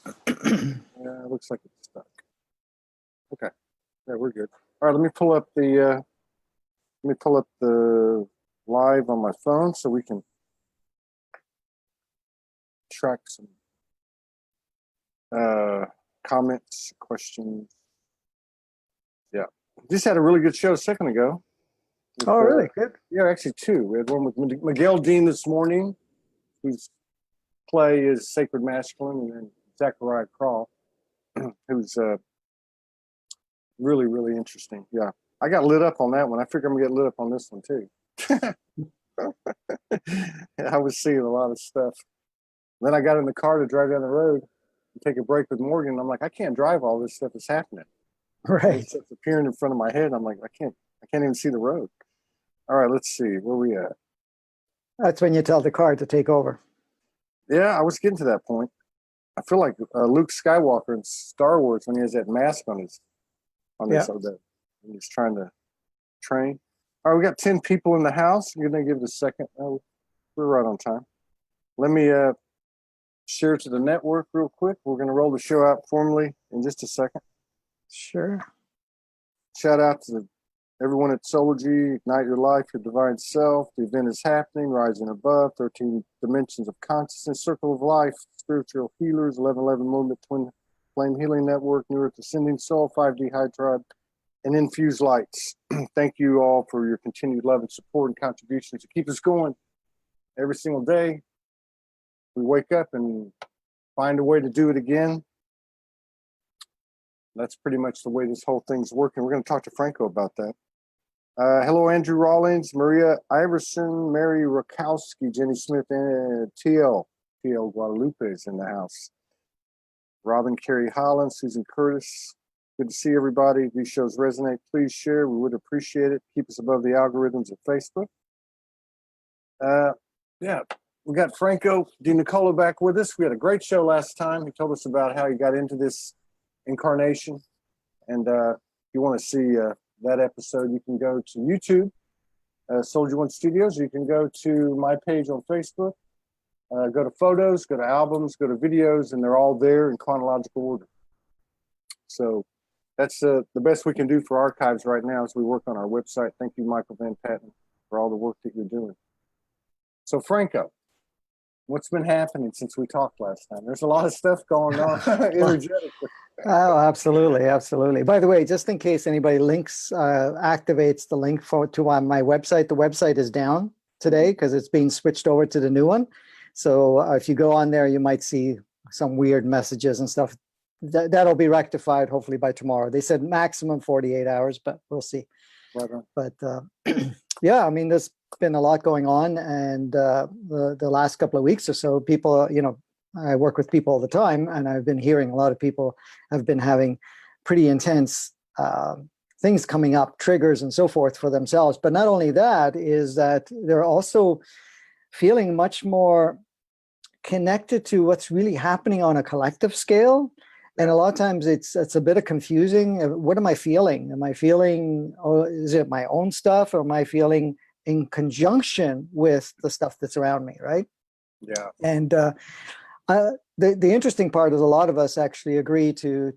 It looks like it's stuck. Okay. Yeah, we're good. All right, let me pull up the live on my phone so we can track some comments, questions. Yeah. Just had a really good show a second ago. With, really? Good. Yeah, actually two. We had one with Miguel Dean this morning, whose play is Sacred Masculine, and then Zachariah Crawl, who's really, really interesting. Yeah. I got lit up on that one. I figure I'm going to get lit up on this one too. I was seeing a lot of stuff. Then I got in the car to drive down the road and take a break with Morgan. I'm like, I can't drive all this stuff that's happening. Right. It's appearing in front of my head. I'm like, I can't even see the road. All right, let's see. Where we at? That's when you tell the car to take over. Yeah, I was getting to that point. I feel like Luke Skywalker in Star Wars when he has that mask on his and he's trying to train. All right, we got 10 people in the house. You're going to give it a second. Oh, we're right on time. Let me share to the network real quick. We're going to roll the show out formally in just a second. Sure. Shout out to everyone at Soulology, Ignite Your Life, Your Divine Self. The event is happening, Rising Above, 13 Dimensions of Consciousness, Circle of Life, Spiritual Healers, 1111 Movement, Twin Flame Healing Network, New Earth Ascending Soul, 5D High Tribe, and Infused Lights. Thank you all for your continued love and support and contributions to keep us going every single day. We wake up and find a way to do it again. That's pretty much the way this whole thing's working. We're going to talk to Franco about that. Hello, Andrew Rawlings, Maria Iverson, Mary Rakowski, Jenny Smith, and TL Guadalupe is in the house. Robin Carey Holland, Susan Curtis. Good to see everybody. If these shows resonate, please share. We would appreciate it. Keep us above the algorithms of Facebook. Yeah, we got Franco DeNicola back with us. We had a great show last time. He told us about how he got into this incarnation. And if you want to see that episode, you can go to YouTube, Soldier One Studios. You can go to my page on Facebook. Go to photos, go to albums, go to videos, and they're all there in chronological order. So that's the best we can do for archives right now as we work on our website. Thank you, Michael Van Patten, for all the work that you're doing. So Franco, what's been happening since we talked last time? There's a lot of stuff going on energetically. Oh, absolutely, absolutely. By the way, just in case anybody activates the link to my website, the website is down today because it's being switched over to the new one. So if you go on there, you might see some weird messages and stuff. That'll be rectified hopefully by tomorrow. They said maximum 48 hours, but we'll see. Right on. But yeah, I mean, there's been a lot going on, and the last couple of weeks or so, people, I work with people all the time, and I've been hearing a lot of people have been having pretty intense things coming up, triggers and so forth for themselves. But not only that, is that they're also feeling much more connected to what's really happening on a collective scale. And a lot of times it's a bit of confusing. What am I feeling? Am I feeling, is it my own stuff, or am I feeling in conjunction with the stuff that's around me, right? Yeah. And the interesting part is a lot of us actually agree to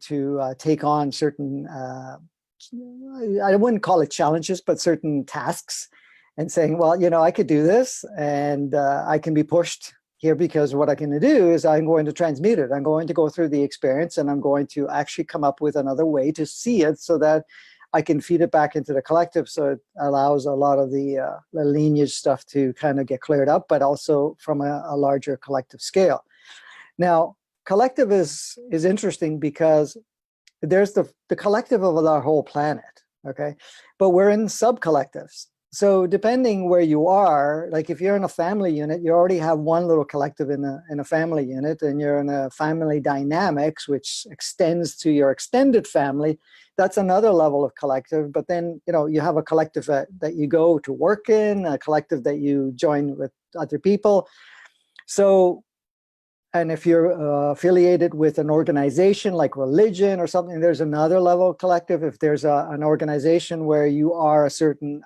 take on certain, I wouldn't call it challenges, but certain tasks, and saying, well, I could do this, and I can be pushed here because what I can do is I'm going to transmute it. I'm going to go through the experience, and I'm going to actually come up with another way to see it so that I can feed it back into the collective. So it allows a lot of the lineage stuff to kind of get cleared up, but also from a larger collective scale. Now, collective is interesting because there's the collective of our whole planet, okay? But we're in sub-collectives. So depending where you are, like if you're in a family unit, you already have one little collective in a family unit, and you're in a family dynamics, which extends to your extended family. That's another level of collective. But then, you have a collective that you go to work in, a collective that you join with other people. So, and if you're affiliated with an organization like religion or something, there's another level of collective. If there's an organization where you are a certain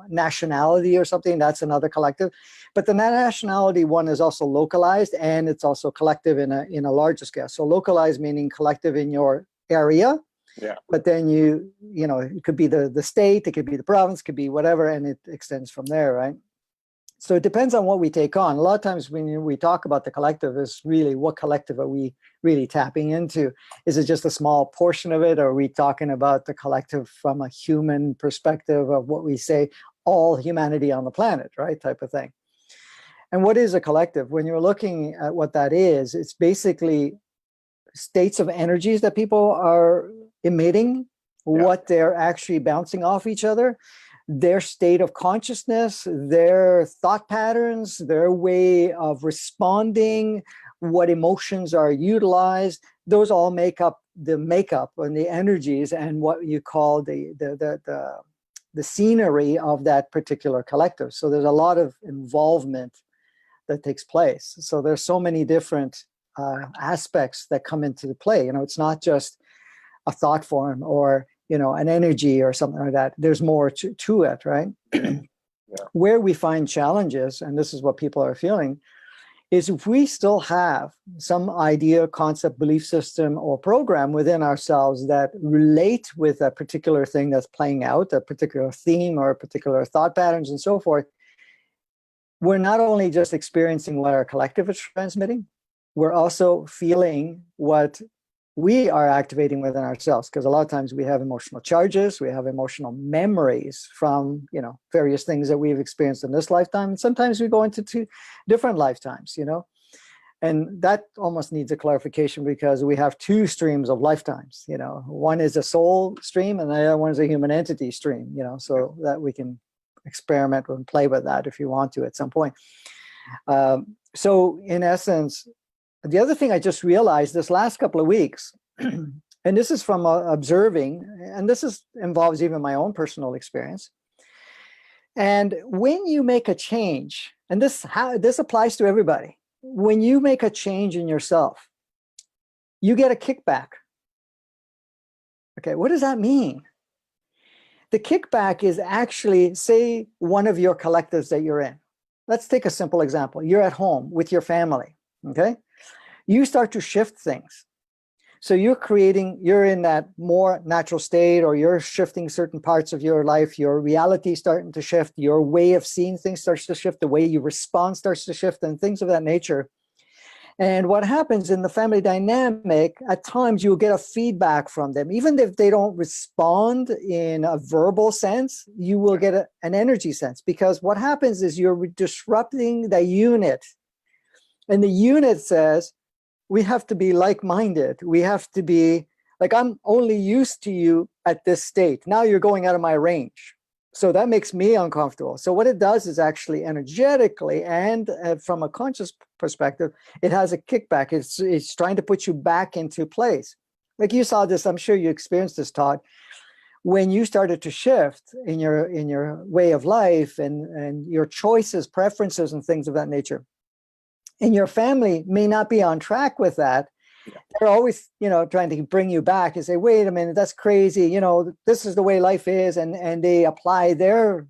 Nationality or something. That's another collective. But the nationality one is also localized, and it's also collective in a larger scale. So localized meaning collective in your area. Yeah. But then you know, it could be the state, it could be the province, it could be whatever, and it extends from there, right? So it depends on what we take on. A lot of times when we talk about the collective, is really what collective are we really tapping into? Is it just a small portion of it? Or are we talking about the collective from a human perspective of what we say, all humanity on the planet, right? Type of thing. And what is a collective? When you're looking at what that is, it's basically states of energies that people are emitting, what they're actually bouncing off each other, their state of consciousness, their thought patterns, their way of responding, what emotions are utilized. Those all make up the makeup and the energies and what you call the scenery of that particular collective. So there's a lot of involvement that takes place. So there's so many different aspects that come into play. You know, it's not just a thought form or, you know, an energy or something like that. There's more to it, right? Where we find challenges, and this is what people are feeling, is if we still have some idea, concept, belief system, or program within ourselves that relate with a particular thing that's playing out, a particular theme or a particular thought patterns and so forth, we're not only just experiencing what our collective is transmitting, we're also feeling what we are activating within ourselves, because a lot of times we have emotional charges, we have emotional memories from, you know, various things that we've experienced in this lifetime, and sometimes we go into two different lifetimes, you know, and that almost needs a clarification, because we have two streams of lifetimes, you know, one is a soul stream and the other one is a human entity stream, you know, so that we can experiment and play with that if you want to at some point. So in essence, the other thing I just realized this last couple of weeks, and this is from observing, and involves even my own personal experience. And when you make a change, and this applies to everybody, when you make a change in yourself, you get a kickback. Okay, what does that mean? The kickback is actually, say, one of your collectives that you're in. Let's take a simple example. You're at home with your family, okay? You start to shift things. So you're in that more natural state, or you're shifting certain parts of your life, your reality starting to shift, your way of seeing things starts to shift, the way you respond starts to shift, and things of that nature. And what happens in the family dynamic, at times you'll get a feedback from them. Even if they don't respond in a verbal sense, you will get an energy sense, because what happens is you're disrupting the unit. And the unit says, we have to be like-minded. We have to be like, I'm only used to you at this state. Now you're going out of my range. So that makes me uncomfortable. So what it does is actually energetically and from a conscious perspective, it has a kickback. It's trying to put you back into place. Like you saw this, I'm sure you experienced this, Todd, when you started to shift in your way of life and your choices, preferences, and things of that nature. And your family may not be on track with that. They're always, you know, trying to bring you back and say, wait a minute, that's crazy. You know, this is the way life is. And they apply their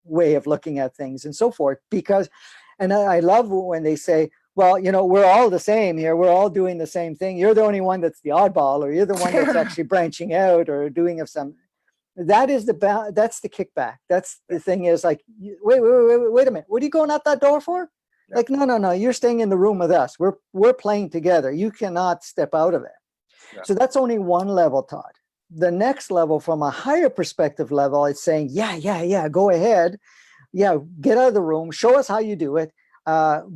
way of looking at things and so forth. Because, and I love when they say, well, you know, we're all the same here. We're all doing the same thing. You're the only one that's the oddball, or you're the one that's actually branching out or doing of some. That's the kickback. That's the thing is like, wait a minute. What are you going out that door for? Like, no, you're staying in the room with us. We're playing together. You cannot step out of it. Yeah. So that's only one level, Todd. The next level, from a higher perspective level, it's saying, yeah, go ahead. Yeah, get out of the room. Show us how you do it.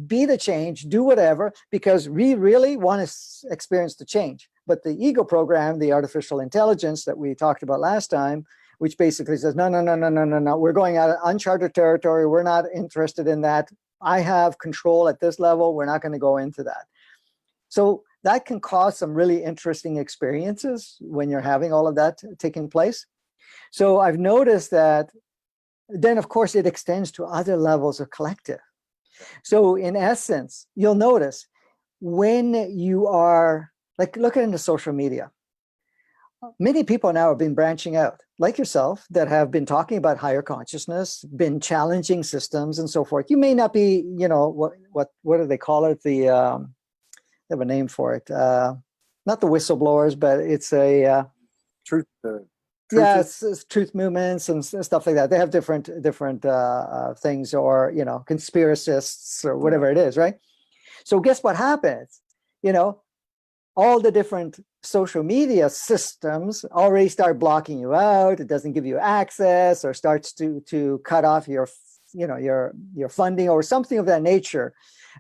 Be the change. Do whatever, because we really want to experience the change. But the ego program, the artificial intelligence that we talked about last time, which basically says, no, we're going out of uncharted territory. We're not interested in that. I have control at this level. We're not going to go into that. So that can cause some really interesting experiences when you're having all of that taking place. So I've noticed that then, of course, it extends to other levels of collective. So in essence, you'll notice when you are, like, look into social media. many people now have been branching out, like yourself, that have been talking about higher consciousness, been challenging systems and so forth. You may not be, what do they call it? They have a name for it. Not the whistleblowers, but it's a Truth. yeah, it's truth movements and stuff like that. They have different things, or conspiracists or whatever it is, right? So guess what happens? All the different social media systems already start blocking you out. It doesn't give you access, or starts to cut off your funding or something of that nature,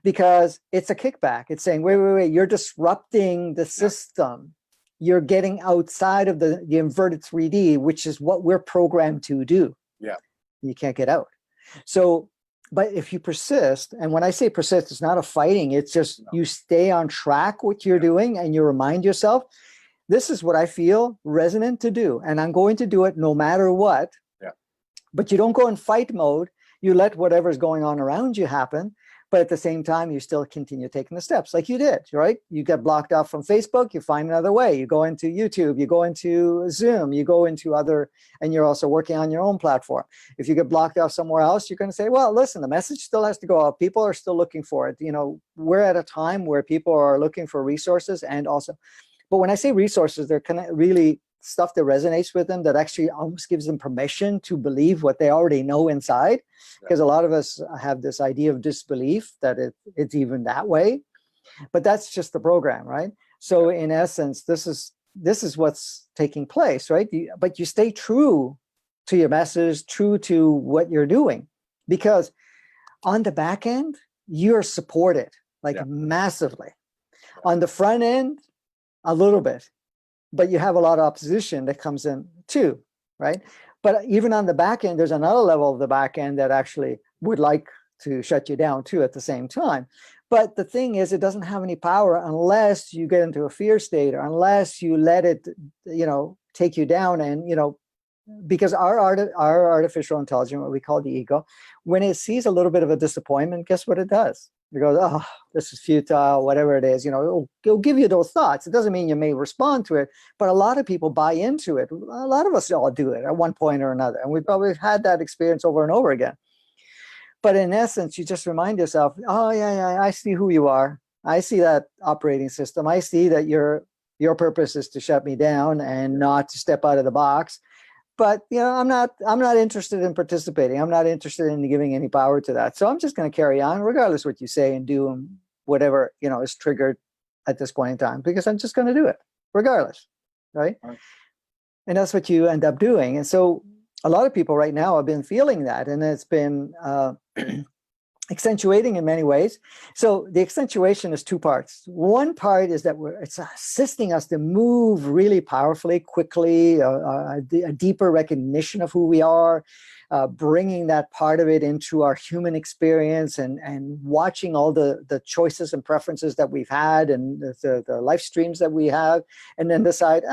because it's a kickback. It's saying, wait, you're disrupting the system. You're getting outside of the inverted 3D, which is what we're programmed to do. Yeah. You can't get out. So, but if you persist, and when I say persist, it's not a fighting, it's just you stay on track what you're doing, and you remind yourself, this is what I feel resonant to do, and I'm going to do it no matter what. Yeah. But you don't go in fight mode. You let whatever's going on around you happen. But at the same time, you still continue taking the steps like you did, right? You get blocked off from Facebook, you find another way. You go into YouTube, you go into Zoom, you go into other, and you're also working on your own platform. If you get blocked off somewhere else, you're going to say, well, listen, the message still has to go out. People are still looking for it. We're at a time where people are looking for resources, and also, but when I say resources, they're kind of really stuff that resonates with them, that actually almost gives them permission to believe what they already know inside. Because a lot of us have this idea of disbelief that it's even that way, but that's just the program, right? So in essence, this is what's taking place, right? But you stay true to your message, true to what you're doing, because on the back end, you're supported massively. On the front end, a little bit, but you have a lot of opposition that comes in too, right? But even on the back end, there's another level of the back end that actually would like to shut you down too at the same time. But the thing is, it doesn't have any power unless you get into a fear state, or unless you let it, take you down. And, because our artificial intelligence, what we call the ego, when it sees a little bit of a disappointment, guess what it does? It goes, oh, this is futile, whatever it is, it'll give you those thoughts. It doesn't mean you may respond to it, but a lot of people buy into it. A lot of us all do it at one point or another. And we've probably had that experience over and over again. But in essence, you just remind yourself, oh, yeah, I see who you are. I see that operating system. I see that your purpose is to shut me down and not to step out of the box. But I'm not interested in participating. I'm not interested in giving any power to that. So I'm just going to carry on, regardless what you say and do, and whatever is triggered at this point in time, because I'm just going to do it regardless, right? And that's what you end up doing. And so a lot of people right now have been feeling that, and it's been accentuating in many ways. So the accentuation is two parts. One part is that it's assisting us to move really powerfully, quickly, a deeper recognition of who we are, bringing that part of it into our human experience, and watching all the choices and preferences that we've had, and the life streams that we have, and then decide,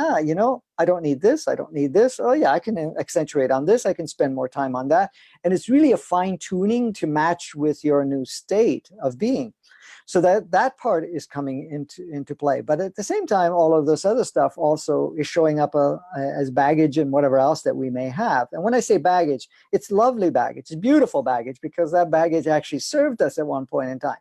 I don't need this, I don't need this. Oh yeah, I can accentuate on this, I can spend more time on that. And it's really a fine tuning to match with your new state of being. So that part is coming into play. But at the same time, all of this other stuff also is showing up as baggage and whatever else that we may have. And when I say baggage, it's lovely baggage, it's beautiful baggage, because that baggage actually served us at one point in time.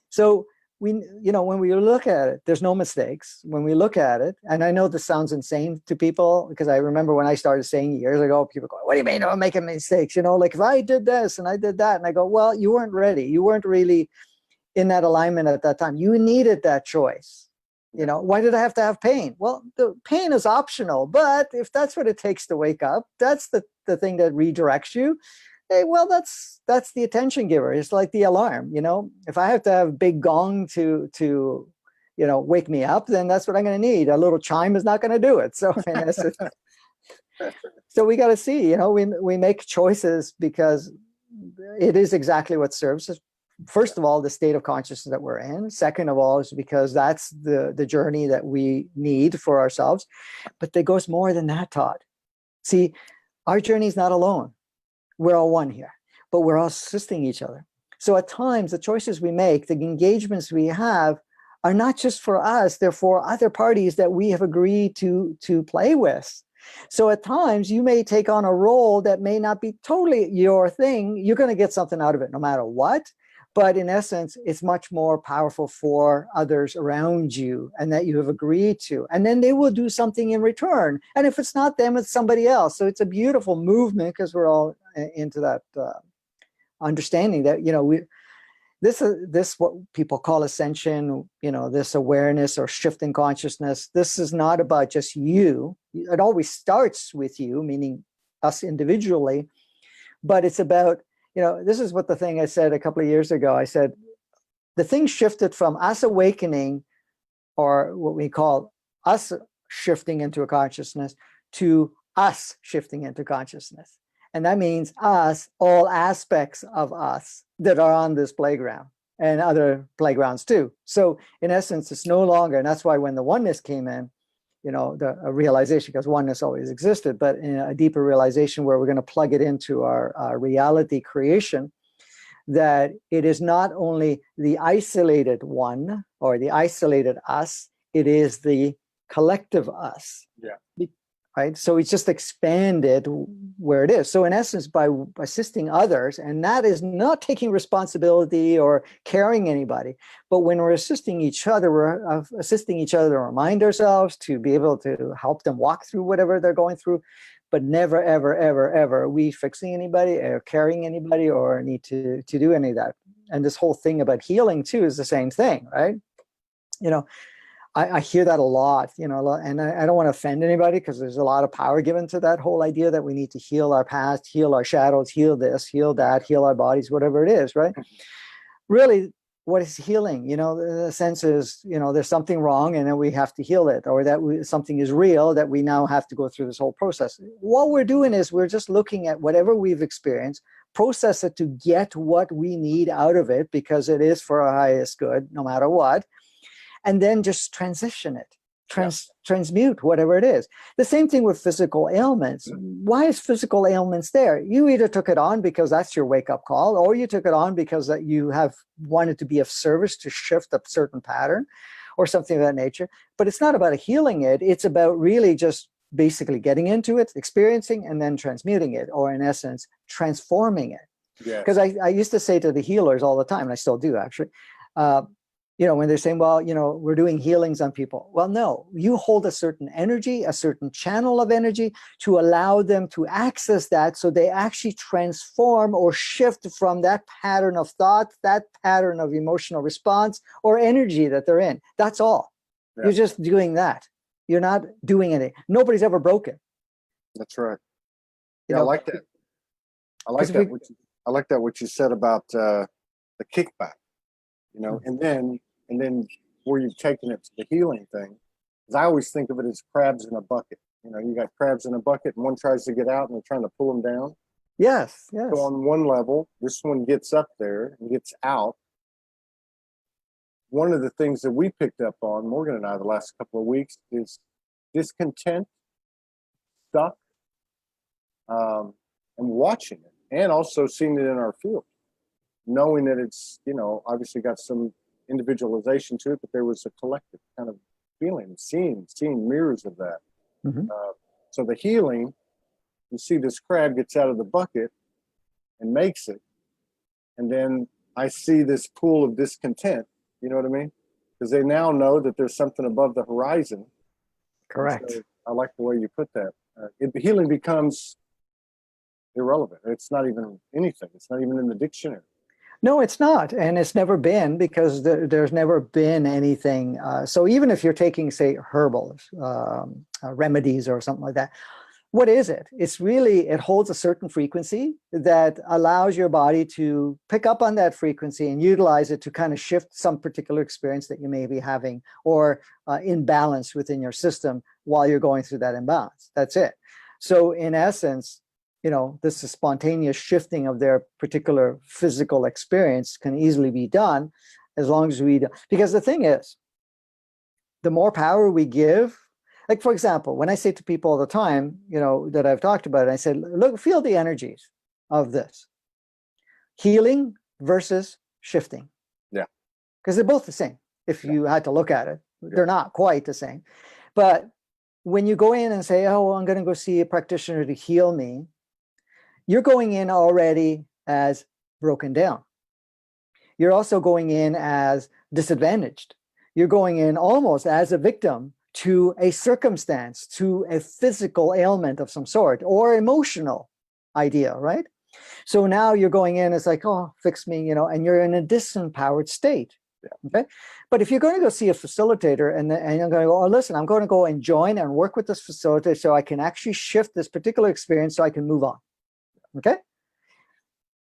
So when we look at it, there's no mistakes. When we look at it, and I know this sounds insane to people, because I remember when I started saying years ago, people go, what do you mean I'm making mistakes? Like if I did this and I did that, and I go, well, you weren't ready. You weren't really in that alignment at that time. You needed that choice. Why did I have to have pain? Well, the pain is optional, but if that's what it takes to wake up, that's the thing that redirects you. Hey, well, that's the attention giver. It's like the alarm. If I have to have a big gong to wake me up, then that's what I'm going to need. A little chime is not going to do it. So so we got to see, we make choices because it is exactly what serves us. First of all, the state of consciousness that we're in. Second of all, is because that's the journey that we need for ourselves. But there goes more than that, Todd. See, our journey is not alone. We're all one here, but we're all assisting each other. So at times, the choices we make, the engagements we have, are not just for us, they're for other parties that we have agreed to play with. So at times you may take on a role that may not be totally your thing. You're going to get something out of it no matter what. But in essence, it's much more powerful for others around you and that you have agreed to. And then they will do something in return. And if it's not them, it's somebody else. So it's a beautiful movement because we're all into that understanding that, this is what people call ascension, this awareness or shift in consciousness. This is not about just you. It always starts with you, meaning us individually, but it's about, this is what the thing I said a couple of years ago. I said, the thing shifted from us awakening, or what we call us shifting into a consciousness, to us shifting into consciousness. And that means us, all aspects of us that are on this playground and other playgrounds too. So in essence, it's no longer, and that's why when the oneness came in, a realization, because oneness always existed, but in a deeper realization where we're going to plug it into our reality creation, that it is not only the isolated one or the isolated us, it is the collective us. Yeah. Right? So it's just expanded where it is. So in essence, by assisting others, and that is not taking responsibility or carrying anybody, but when we're assisting each other, we're assisting each other to remind ourselves to be able to help them walk through whatever they're going through, but never, ever, ever, ever are we fixing anybody or carrying anybody or need to do any of that. And this whole thing about healing too is the same thing, right? I hear that a lot, and I don't want to offend anybody because there's a lot of power given to that whole idea that we need to heal our past, heal our shadows, heal this, heal that, heal our bodies, whatever it is, right? Really, what is healing? The sense is, there's something wrong and then we have to heal it, or that something is real that we now have to go through this whole process. What we're doing is we're just looking at whatever we've experienced, process it to get what we need out of it because it is for our highest good, no matter what. And then just transition it, transmute whatever it is. The same thing with physical ailments. Why is physical ailments there? You either took it on because that's your wake-up call, or you took it on because that you have wanted to be of service to shift a certain pattern or something of that nature. But it's not about healing it. It's about really just basically getting into it, experiencing, and then transmuting it, or in essence, transforming it. Because I used to say to the healers all the time, and I still do actually, when they're saying, well, we're doing healings on people. Well, no, you hold a certain energy, a certain channel of energy to allow them to access that so they actually transform or shift from that pattern of thought, that pattern of emotional response or energy that they're in. That's all. Yeah. You're just doing that. You're not doing anything. Nobody's ever broken. That's right. Yeah, I like that. I like that what you said about the kickback. And then where you've taken it to the healing thing, because I always think of it as crabs in a bucket. You got crabs in a bucket and one tries to get out and they're trying to pull them down. Yes. So on one level, this one gets up there and gets out. One of the things that we picked up on, Morgan and I, the last couple of weeks is discontent, stuck, and watching it, and also seeing it in our field. Knowing that it's, obviously got some individualization to it, but there was a collective kind of feeling, seeing mirrors of that. Mm-hmm. So the healing, you see this crab gets out of the bucket and makes it. And then I see this pool of discontent, you know what I mean? Because they now know that there's something above the horizon. Correct. So I like the way you put that. The healing becomes irrelevant. It's not even anything. It's not even in the dictionary. No, it's not. And it's never been, because there's never been anything. So even if you're taking, say, herbal remedies or something like that, what is it? It's really, it holds a certain frequency that allows your body to pick up on that frequency and utilize it to kind of shift some particular experience that you may be having or imbalance within your system while you're going through that imbalance. That's it. So in essence, this is spontaneous shifting of their particular physical experience can easily be done as long as we do. Because the thing is, the more power we give, like, for example, when I say to people all the time, that I've talked about it, I said, look, feel the energies of this. Healing versus shifting. Yeah. Because they're both the same. if you had to look at it. They're not quite the same. But when you go in and say, oh, well, I'm going to go see a practitioner to heal me, you're going in already as broken down. You're also going in as disadvantaged. You're going in almost as a victim to a circumstance, to a physical ailment of some sort, or emotional idea, right? So now you're going in, it's like, oh, fix me, and you're in a disempowered state. Okay. But if you're going to go see a facilitator and you're going to go, oh, listen, I'm going to go and join and work with this facilitator so I can actually shift this particular experience so I can move on. Okay.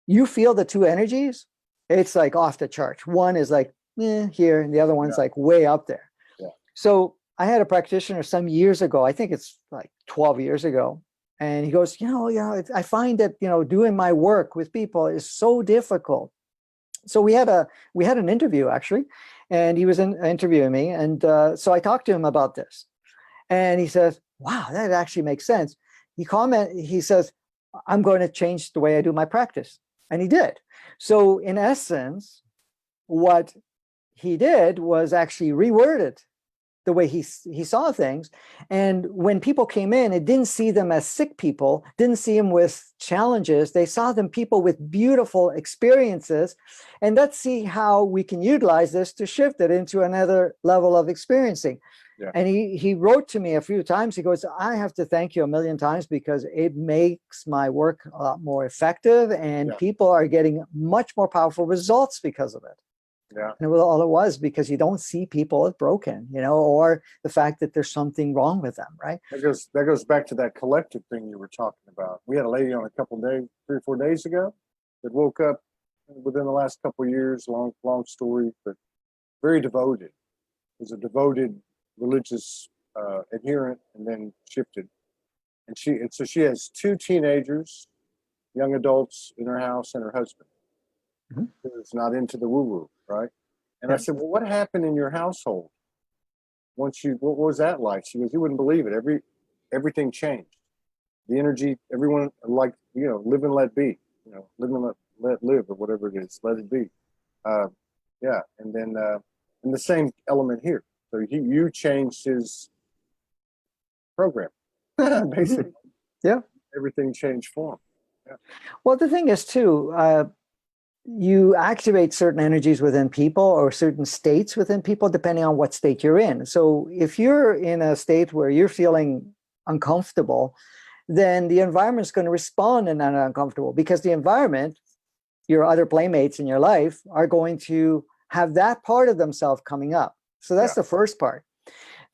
You feel the two energies, it's like off the chart. One is like here, and the other one's like way up there. Yeah. So I had a practitioner some years ago, I think it's like 12 years ago. And he goes, I find that, doing my work with people is so difficult. So we had an interview actually, and he was interviewing me. And so I talked to him about this, and he says, wow, that actually makes sense. He says, I'm going to change the way I do my practice. And he did. So in essence, what he did was actually reworded the way he saw things. And when people came in, it didn't see them as sick people, didn't see them with challenges. They saw them people with beautiful experiences. And let's see how we can utilize this to shift it into another level of experiencing. Yeah. And he wrote to me a few times. He goes, I have to thank you a million times because it makes my work a lot more effective, and people are getting much more powerful results because of it. Yeah. And all it was because you don't see people as broken, or the fact that there's something wrong with them, right? That goes back to that collective thing you were talking about. We had a lady on a couple of days, 3 or 4 days ago, that woke up within the last couple of years, long story, but very devoted. Was a devoted religious adherent, and then shifted. And so she has 2 teenagers, young adults in her house, and her husband. Who's not into the woo-woo, right? And I said, well, what happened in your household? What was that like? She goes, you wouldn't believe it. Everything changed. The energy, everyone live and let be, live and let live, or whatever it is, let it be. And then and the same element here. So you changed his program, basically. Yeah. Everything changed for him. Yeah. Well, the thing is too, you activate certain energies within people or certain states within people, depending on what state you're in. So if you're in a state where you're feeling uncomfortable, then the environment is going to respond in that uncomfortable, because the environment, your other playmates in your life, are going to have that part of themselves coming up. So that's the first part.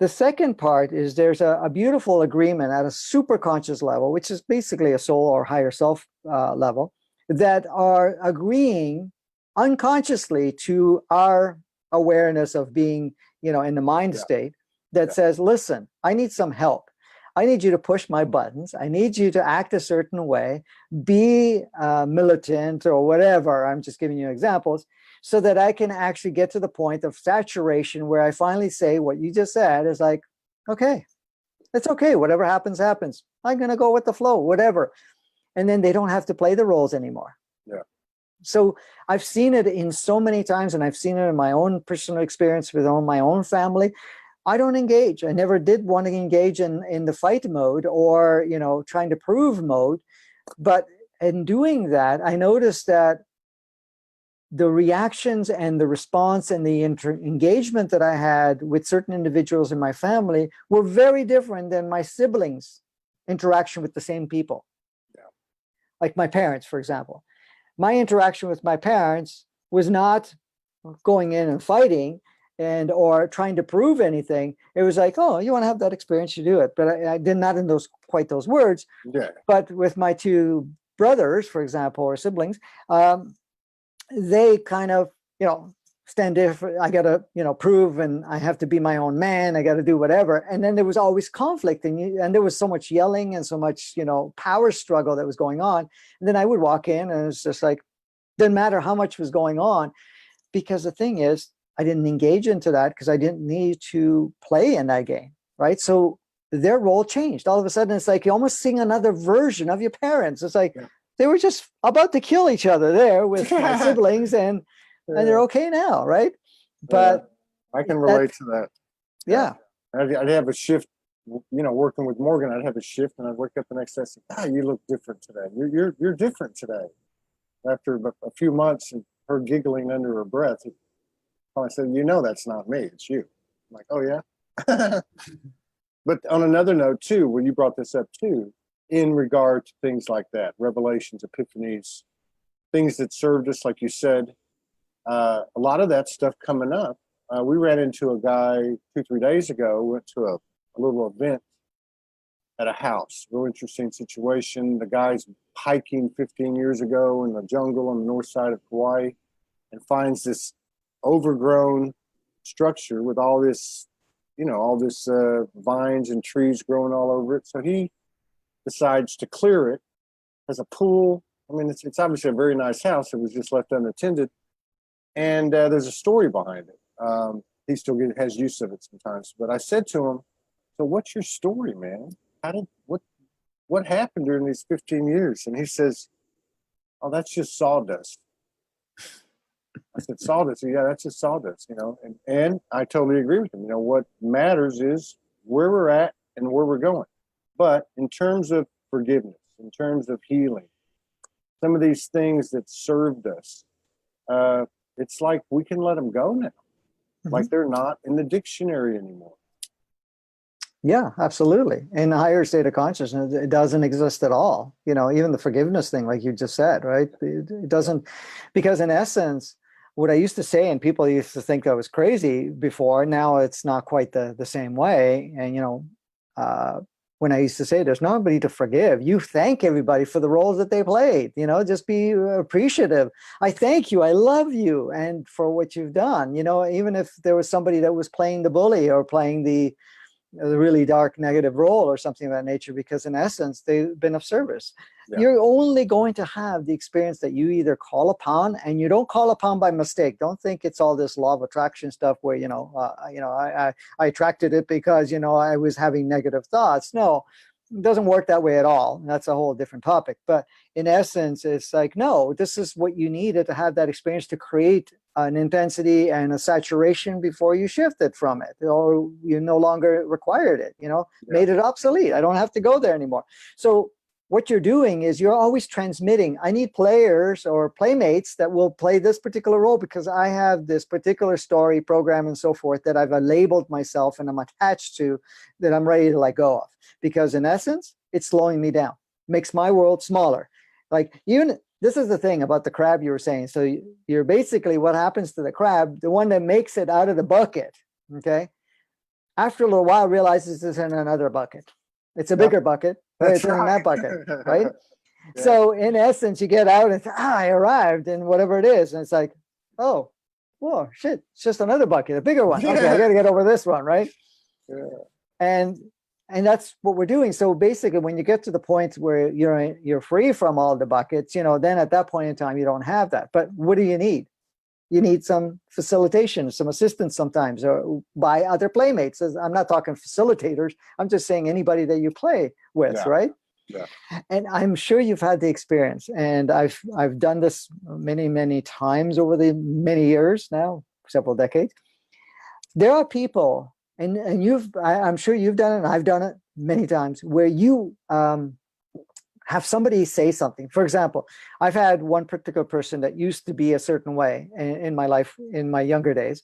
The second part is there's a beautiful agreement at a super conscious level, which is basically a soul or higher self level, that are agreeing unconsciously to our awareness of being, in the mind state that says, listen, I need some help. I need you to push my buttons. I need you to act a certain way, be militant or whatever. I'm just giving you examples so that I can actually get to the point of saturation where I finally say what you just said is like, okay, it's okay. Whatever happens, happens. I'm going to go with the flow, whatever. And then they don't have to play the roles anymore. Yeah. So I've seen it in so many times, and I've seen it in my own personal experience with my own family. I don't engage. I never did want to engage in the fight mode or, trying to prove mode. But in doing that, I noticed that the reactions and the response and the engagement that I had with certain individuals in my family were very different than my siblings' interaction with the same people. Like my parents, for example. My interaction with my parents was not going in and fighting or trying to prove anything. It was like, oh, you want to have that experience, you do it. But I did not in quite those words. Yeah. But with my 2 brothers, for example, or siblings, they kind of, stand different. I got to, prove, and I have to be my own man. I got to do whatever. And then there was always conflict, and there was so much yelling and so much, power struggle that was going on. And then I would walk in, and it's just like, didn't matter how much was going on, because the thing is, I didn't engage into that because I didn't need to play in that game, right? So their role changed. All of a sudden, it's like you're almost seeing another version of your parents. It's like they were just about to kill each other there with my siblings, and they're okay now, right? But I can relate to that. Yeah. I'd have a shift, working with Morgan. I'd have a shift, and I'd wake up the next day and say, you look different today. You're different today. After a few months and her giggling under her breath, I said, that's not me. It's you. I'm like, oh yeah. But on another note too, when you brought this up too, in regard to things like that, revelations, epiphanies, things that served us, like you said, a lot of that stuff coming up. We ran into a guy 2-3 days ago, went to a little event at a house. Real interesting situation. The guy's hiking 15 years ago in the jungle on the north side of Hawaii and finds this overgrown structure with all this, vines and trees growing all over it. So he decides to clear it. Has a pool. I mean, it's obviously a very nice house. It was just left unattended. And there's a story behind it. He still has use of it sometimes. But I said to him, so what's your story, man? What happened during these 15 years? And he says, oh, that's just sawdust. I said, sawdust? Yeah, that's just sawdust, And I totally agree with him. What matters is where we're at and where we're going. But in terms of forgiveness, in terms of healing, some of these things that served us, it's like we can let them go now. Mm-hmm. Like they're not in the dictionary anymore. Yeah, absolutely. In a higher state of consciousness, it doesn't exist at all. Even the forgiveness thing, like you just said, right? It doesn't, because in essence, what I used to say, and people used to think that was crazy before, now it's not quite the same way. And, when I used to say there's nobody to forgive, you thank everybody for the roles that they played, just be appreciative. I thank you, I love you, and for what you've done, even if there was somebody that was playing the bully or playing the really dark negative role or something of that nature, because in essence, they've been of service. Yeah. You're only going to have the experience that you either call upon, and you don't call upon by mistake. Don't think it's all this law of attraction stuff where, I attracted it because, I was having negative thoughts. No, it doesn't work that way at all. That's a whole different topic. But in essence, it's like, no, this is what you needed to have that experience to create an intensity and a saturation before you shifted from it, or you no longer required it, made it obsolete. I don't have to go there anymore. So what you're doing is you're always transmitting. I need players or playmates that will play this particular role because I have this particular story, program, and so forth that I've labeled myself and I'm attached to, that I'm ready to let go of. Because in essence, it's slowing me down, makes my world smaller. Like this is the thing about the crab you were saying. So you're basically, what happens to the crab, the one that makes it out of the bucket, okay, after a little while realizes it's in another bucket. It's a bigger bucket, but it's in that bucket, right? Yeah. So in essence, you get out and I arrived in whatever it is. And it's like, oh, whoa, shit, it's just another bucket, a bigger one. Okay, I got to get over this one, right? Yeah. And that's what we're doing. So basically, when you get to the point where you're free from all the buckets, then at that point in time, you don't have that. But what do you need? You need some facilitation, some assistance sometimes, or by other playmates. I'm not talking facilitators. I'm just saying anybody that you play with, right? Yeah. And I'm sure you've had the experience. And I've done this many, many times over the many years now, several decades. There are people, and I'm sure you've done it, and I've done it many times, where you have somebody say something. For example, I've had one particular person that used to be a certain way in my life, in my younger days.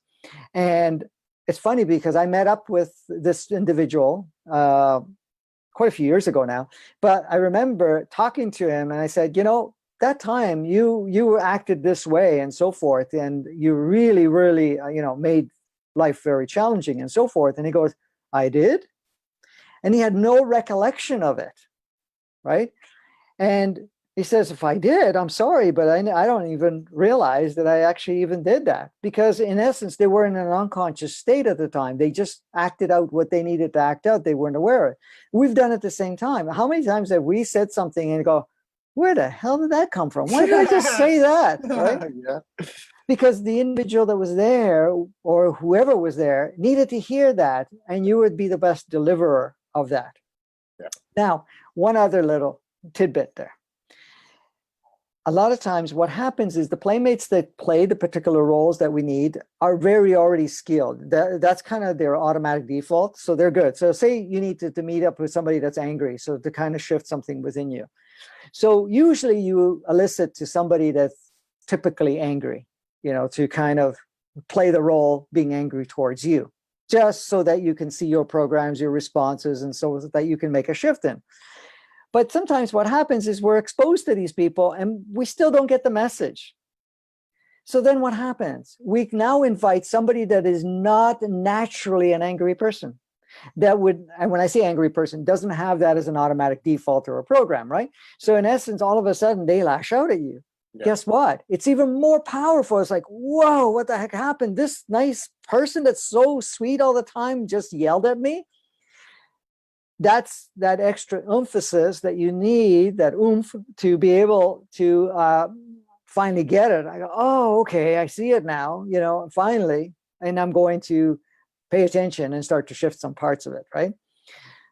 And it's funny because I met up with this individual quite a few years ago now, but I remember talking to him and I said, that time you acted this way and so forth, and you really, really, made life very challenging and so forth. And he goes, I did? And he had no recollection of it, right? And he says, if I did, I'm sorry, but I don't even realize that I actually even did that, because in essence, they were in an unconscious state at the time. They just acted out what they needed to act out. They weren't aware of it. We've done it at the same time. How many times have we said something and go, where the hell did that come from? Why did I just say that? Right? Yeah. Because the individual that was there, or whoever was there, needed to hear that, and you would be the best deliverer of that. Yeah. Now, one other little tidbit there. a lot of times what happens is the playmates that play the particular roles that we need are very already skilled. That's kind of their automatic default. So they're good. So say you need to meet up with somebody that's angry. So to kind of shift something within you. So usually you elicit to somebody that's typically angry, to kind of play the role being angry towards you, just so that you can see your programs, your responses, and so that you can make a shift in. But sometimes what happens is we're exposed to these people and we still don't get the message. So then what happens? We now invite somebody that is not naturally an angry person. That would, and when I say angry person, doesn't have that as an automatic default or a program, right? So in essence, all of a sudden they lash out at you. Yeah. Guess what? It's even more powerful. It's like, whoa, what the heck happened? This nice person that's so sweet all the time just yelled at me. That's that extra emphasis that you need, that oomph, to be able to finally get it. I go, oh, okay, I see it now, finally, and I'm going to pay attention and start to shift some parts of it, right?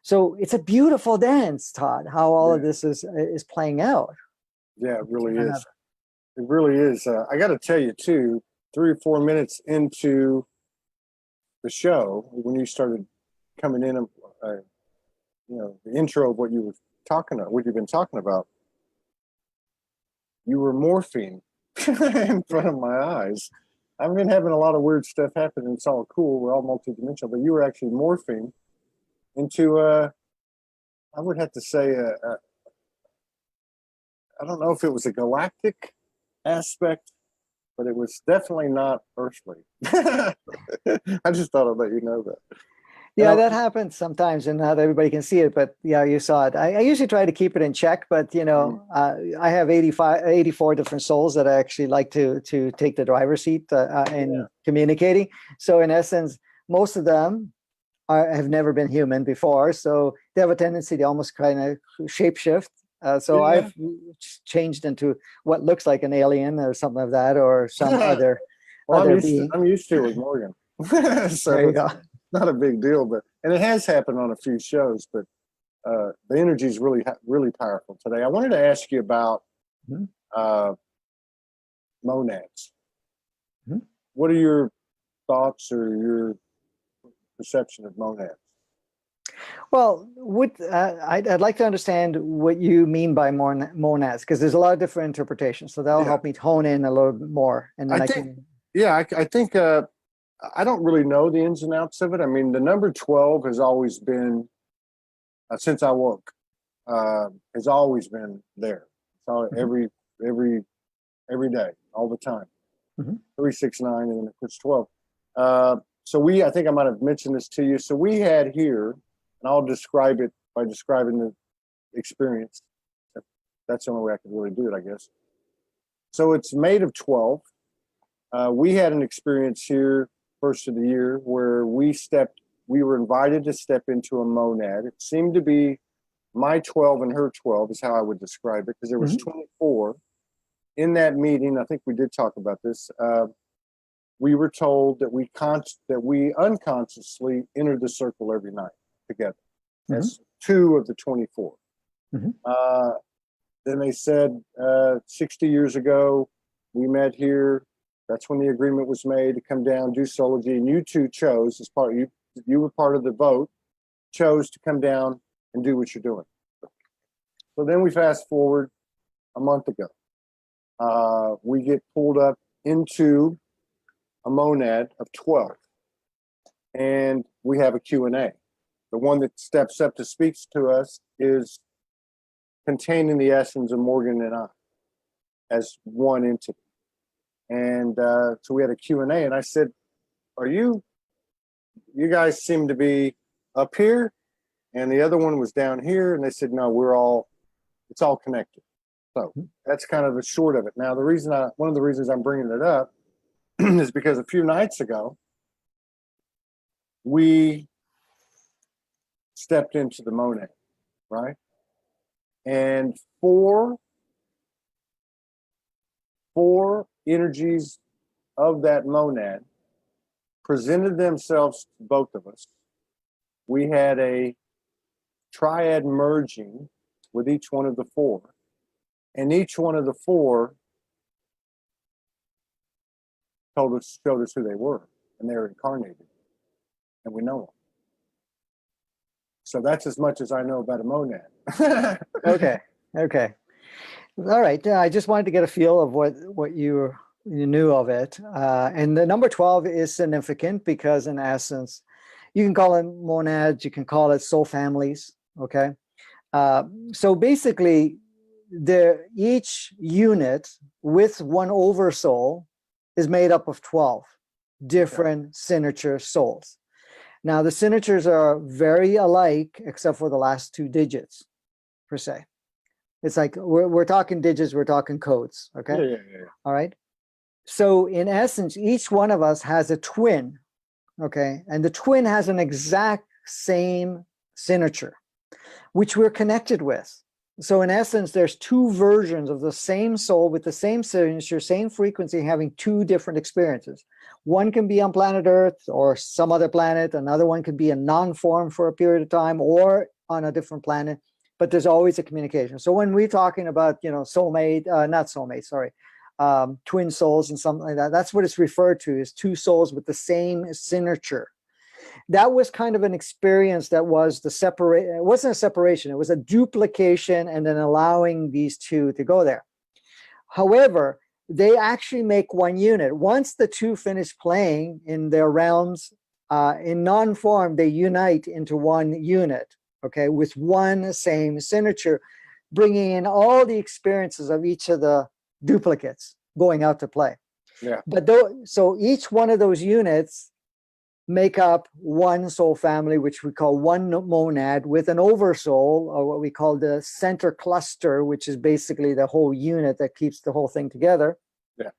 So it's a beautiful dance, Todd, how all of this is playing out. Yeah, it really is. It really is. I got to tell you, too, 3 or 4 minutes into the show, when you started coming in, the intro of what you were talking about, what you've been talking about, you were morphing in front of my eyes. I've been having a lot of weird stuff happen, and it's all cool. We're all multidimensional, but you were actually morphing into I would have to say, I don't know if it was a galactic aspect, but it was definitely not earthly. I just thought I'd let you know that. Yeah, that happens sometimes, and not everybody can see it, but yeah, you saw it. I usually try to keep it in check, but I have 84 different souls that I actually like to take the driver's seat in communicating. So in essence, most of them have never been human before, so they have a tendency to almost kind of shapeshift. I've changed into what looks like an alien or something like that, or some other being. I'm used to it with Morgan. So there you go. Not a big deal, and it has happened on a few shows, but the energy is really, really powerful today. I wanted to ask you about monads. Mm-hmm. What are your thoughts or your perception of monads? Well, I'd like to understand what you mean by monads, because there's a lot of different interpretations. So that'll help me hone in a little bit more, and then I think. I don't really know the ins and outs of it. I mean, the number 12 has always been, since I woke, has always been there. So every day, all the time. 3, 6, 9, and then it's 12. So I think I might have mentioned this to you. So we had here, and I'll describe it by describing the experience. That's the only way I could really do it, I guess. So it's made of 12. We had an experience here first of the year where we were invited to step into a monad. It seemed to be my 12 and her 12 is how I would describe it, because there was 24 in that meeting. I think we did talk about this. We were told that we unconsciously entered the circle every night together. That's 2 of the 24. Then they said 60 years ago we met here. That's when the agreement was made to come down, do Soulology, and you two chose, as part of you were part of the vote, chose to come down and do what you're doing. So then we fast forward a month ago. We get pulled up into a monad of 12, and we have a Q&A. The one that steps up to speak to us is containing the essence of Morgan and I as one entity. And so we had a Q&A, and I said, you guys seem to be up here, and the other one was down here. And they said, no, it's all connected. So that's kind of the short of it. Now, one of the reasons I'm bringing it up is because a few nights ago, we stepped into the monad, right? And four energies of that monad presented themselves to both of us. We had a triad merging with each one of the 4. And each one of the four showed us who they were, and they were incarnated, and we know them. So that's as much as I know about a monad. Okay. Okay. All right. I just wanted to get a feel of what you knew of it. And the number 12 is significant because, in essence, you can call it monads, you can call it soul families. Okay. So basically, each unit with one oversoul is made up of 12 different signature souls. Now, the signatures are very alike, except for the last two digits, per se. It's like we're talking digits, we're talking codes. Okay. Yeah. All right. So in essence, each one of us has a twin. Okay. And the twin has an exact same signature, which we're connected with. So in essence, there's two versions of the same soul with the same signature, same frequency, having two different experiences. One can be on planet Earth or some other planet. Another one could be a non-form for a period of time or on a different planet, but there's always a communication. So when we're talking about, soulmate, not soulmate, sorry, twin souls and something like that, that's what it's referred to as two souls with the same signature. That was kind of an experience that was it wasn't a separation, it was a duplication and then allowing these two to go there. However, they actually make one unit. Once the two finish playing in their realms, in non-form, they unite into one unit, okay, with one same signature, bringing in all the experiences of each of the duplicates going out to play. Yeah. But so each one of those units make up one soul family, which we call one monad, with an oversoul, or what we call the center cluster, which is basically the whole unit that keeps the whole thing together. Yeah.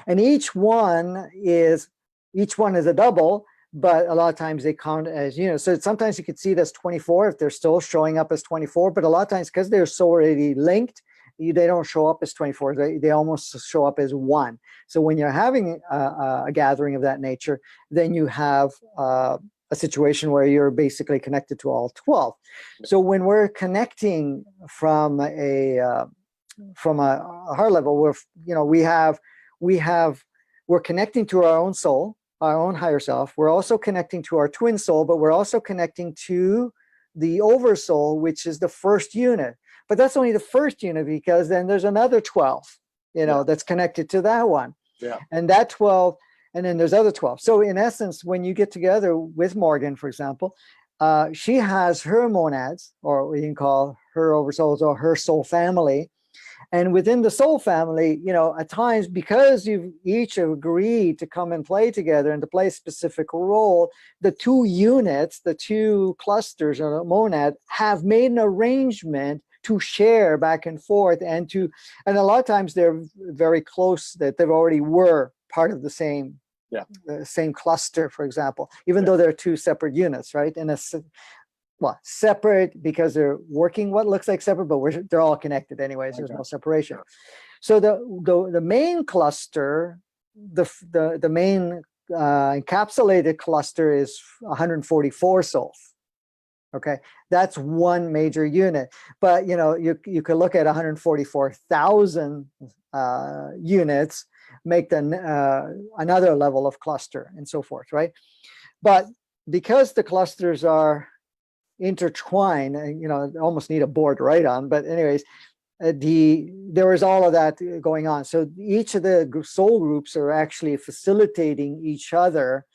And each one is a double, but a lot of times they count as, so sometimes you could see it as 24 if they're still showing up as 24, but a lot of times because they're so already linked, they don't show up as 24. They almost show up as one. So when you're having a gathering of that nature, then you have a situation where you're basically connected to all 12. So when we're connecting from a heart level, we're connecting to our own soul, our own higher self. We're also connecting to our twin soul, but we're also connecting to the oversoul, which is the first unit. But that's only the first unit, because then there's another 12, that's connected to that one. Yeah. And that 12, and then there's other 12. So in essence, when you get together with Morgan, for example, she has her monads, or we can call her oversouls, or her soul family. And within the soul family, at times, because you've each agreed to come and play together and to play a specific role, the two units, the two clusters of a monad have made an arrangement to share back and forth, and a lot of times they're very close, that they already were part of the same, same cluster, for example, even though they're two separate units, right? And separate because they're working what looks like separate, but they're all connected anyways. There's no separation. So the main cluster, the main encapsulated cluster is 144 souls. Okay, that's one major unit. But you could look at 144,000 units, make another level of cluster, and so forth, right? But because the clusters are intertwined, almost need a board to write on. But anyways, there is all of that going on. So each of the soul groups are actually facilitating each other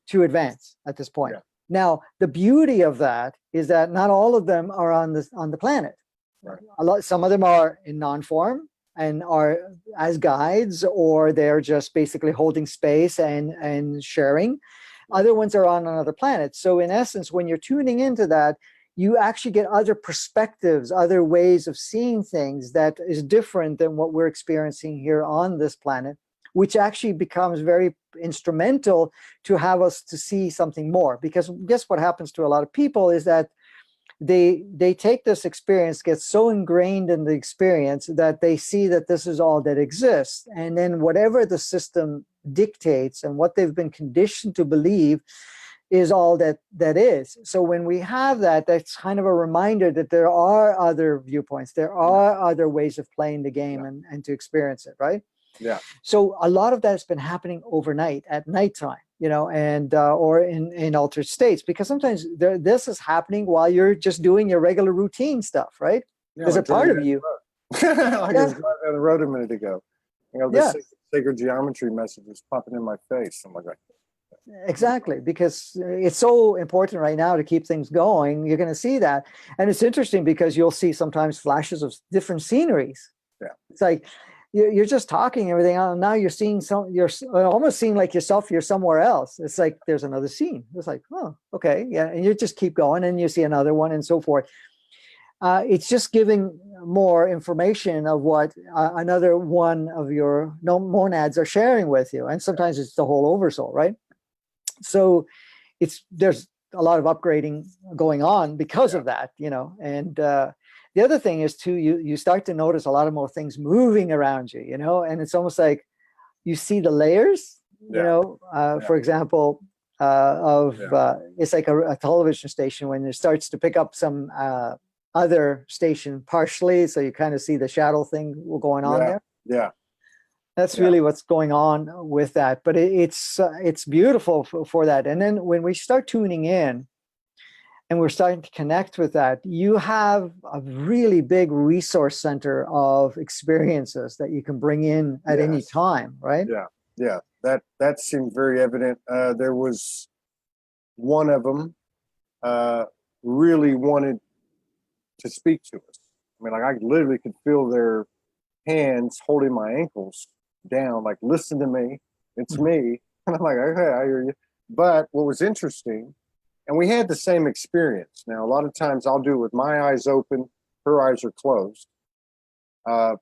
to advance at this point. Yeah. Now, the beauty of that is that not all of them are on the planet. Right. Some of them are in non-form and are as guides, or they're just basically holding space and sharing. Other ones are on another planet. So in essence, when you're tuning into that, you actually get other perspectives, other ways of seeing things that is different than what we're experiencing here on this planet, which actually becomes very instrumental to have us to see something more. Because guess what happens to a lot of people is that they take this experience, get so ingrained in the experience that they see that this is all that exists. And then whatever the system dictates and what they've been conditioned to believe, is all that is. So when we have that, that's kind of a reminder that there are other viewpoints, there are other ways of playing the game and to experience it, right? Yeah. So a lot of that has been happening overnight at nighttime, you know, and or in altered states, because sometimes this is happening while you're just doing your regular routine stuff, right? Yeah, There's a part of you. like I was driving down the road a minute ago. You know, this sacred geometry message is popping in my face. I'm like, exactly, because it's so important right now to keep things going. You're going to see that. And it's interesting because you'll see sometimes flashes of different sceneries. Yeah. It's like you're just talking everything out, and now you're seeing you're almost seeing like yourself, you're somewhere else. It's like there's another scene. It's like, oh, okay. Yeah. And you just keep going and you see another one and so forth. It's just giving more information of what another one of your monads are sharing with you. And sometimes it's the whole oversoul, right? So there's a lot of upgrading going on because of that, you know. And the other thing is too, you start to notice a lot of more things moving around you, you know, and it's almost like you see the layers, you know, for example, it's like a television station when it starts to pick up some other station partially, so you kind of see the shadow thing going on there. Yeah. That's really what's going on with that. But it's beautiful for that. And then when we start tuning in and we're starting to connect with that, you have a really big resource center of experiences that you can bring in at any time, right? Yeah. That seemed very evident. There was one of them really wanted to speak to us. I mean, like I literally could feel their hands holding my ankles down, like, listen to me, it's me. And I'm like, okay, I hear you. But what was interesting, and we had the same experience. Now, a lot of times I'll do it with my eyes open, her eyes are closed. But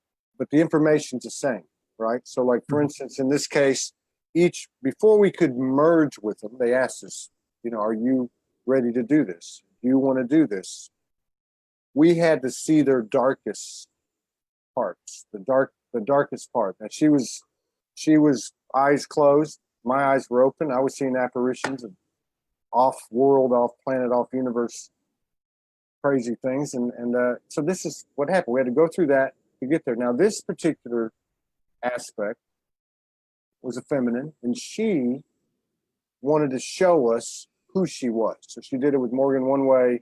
the information's the same, right? So like, for instance, in this case, before we could merge with them, they asked us, you know, are you ready to do this? Do you want to do this? We had to see their darkest parts, the darkest part. And she was eyes closed, my eyes were open. I was seeing apparitions of off-world, off-planet, off-universe crazy things. And so this is what happened. We had to go through that to get there. Now, this particular aspect was a feminine, and she wanted to show us who she was. So she did it with Morgan one way,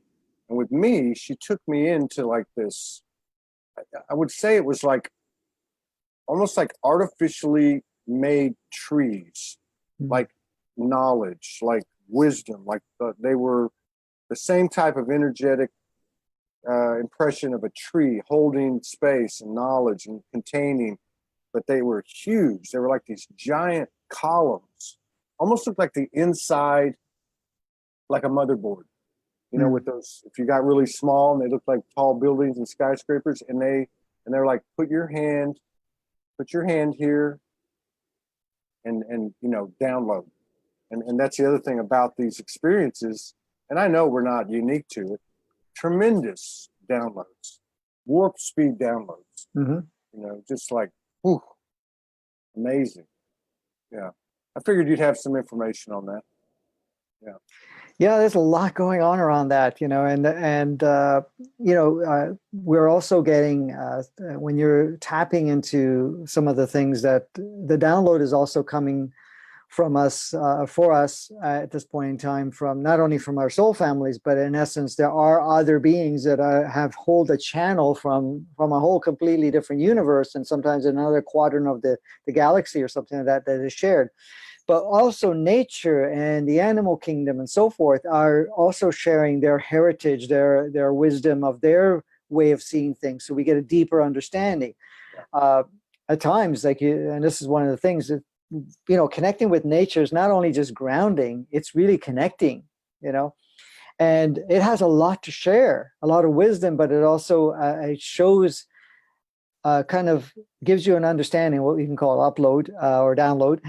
and with me, she took me into like this, I would say it was like almost like artificially made trees, like knowledge, like wisdom, like they were the same type of energetic impression of a tree holding space and knowledge and containing, but they were huge. They were like these giant columns, almost looked like the inside, like a motherboard. You know, with those, if you got really small and they look like tall buildings and skyscrapers, and they're like, put your hand here and you know, download. And that's the other thing about these experiences. And I know we're not unique to it. Tremendous downloads, warp speed downloads, you know, just like, whew, amazing. Yeah. I figured you'd have some information on that. Yeah. Yeah, there's a lot going on around that, you know, and you know, we're also getting when you're tapping into some of the things that the download is also coming from us, for us at this point in time, from not only from our soul families, but in essence, there are other beings that hold a channel from a whole completely different universe, and sometimes another quadrant of the galaxy or something like that is shared. But also nature and the animal kingdom and so forth are also sharing their heritage, their wisdom of their way of seeing things. So we get a deeper understanding. At times, like and this is one of the things that, you know, connecting with nature is not only just grounding, it's really connecting, you know, and it has a lot to share, a lot of wisdom, but it also it shows, kind of gives you an understanding, what we can call upload or download,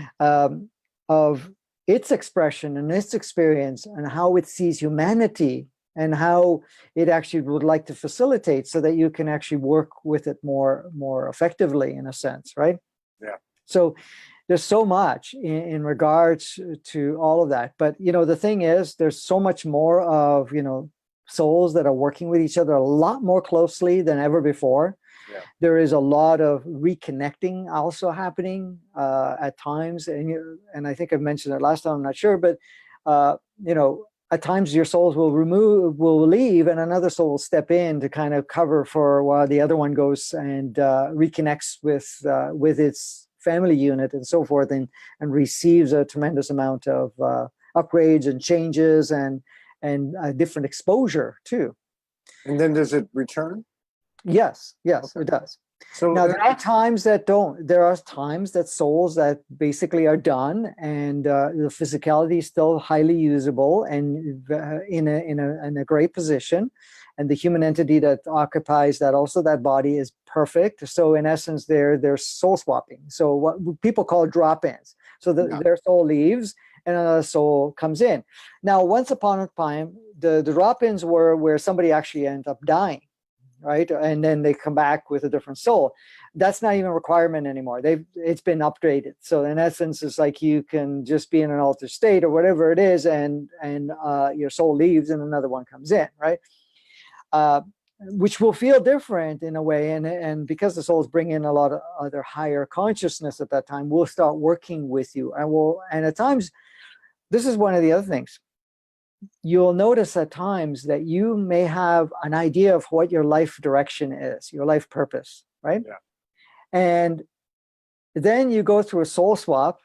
of its expression and its experience and how it sees humanity and how it actually would like to facilitate so that you can actually work with it more effectively, in a sense, right? Yeah. So there's so much in regards to all of that. But, the thing is, there's so much more of, souls that are working with each other a lot more closely than ever before. Yeah. There is a lot of reconnecting also happening at times. And I think I've mentioned it last time, I'm not sure, but, at times your souls will leave and another soul will step in to kind of cover for while the other one goes and reconnects with its family unit and so forth, and receives a tremendous amount of upgrades and changes and a different exposure too. And then does it return? Yes, Okay. it does. So Now there are times that don't. There are times that souls that basically are done, and the physicality is still highly usable and in a great position, and the human entity that occupies that body is perfect. So in essence, they're soul swapping. So what people call drop-ins. So their soul leaves and another soul comes in. Now, once upon a time, the drop-ins were where somebody actually ended up dying. Right, and then they come back with a different soul. That's not even a requirement anymore. It's been upgraded. So in essence, it's like you can just be in an altered state or whatever it is, and your soul leaves and another one comes in, right? Which will feel different in a way, and because the souls bring in a lot of other higher consciousness at that time, we'll start working with you, and at times, this is one of the other things. You'll notice at times that you may have an idea of what your life direction is, your life purpose, right? Yeah. And then you go through a soul swap,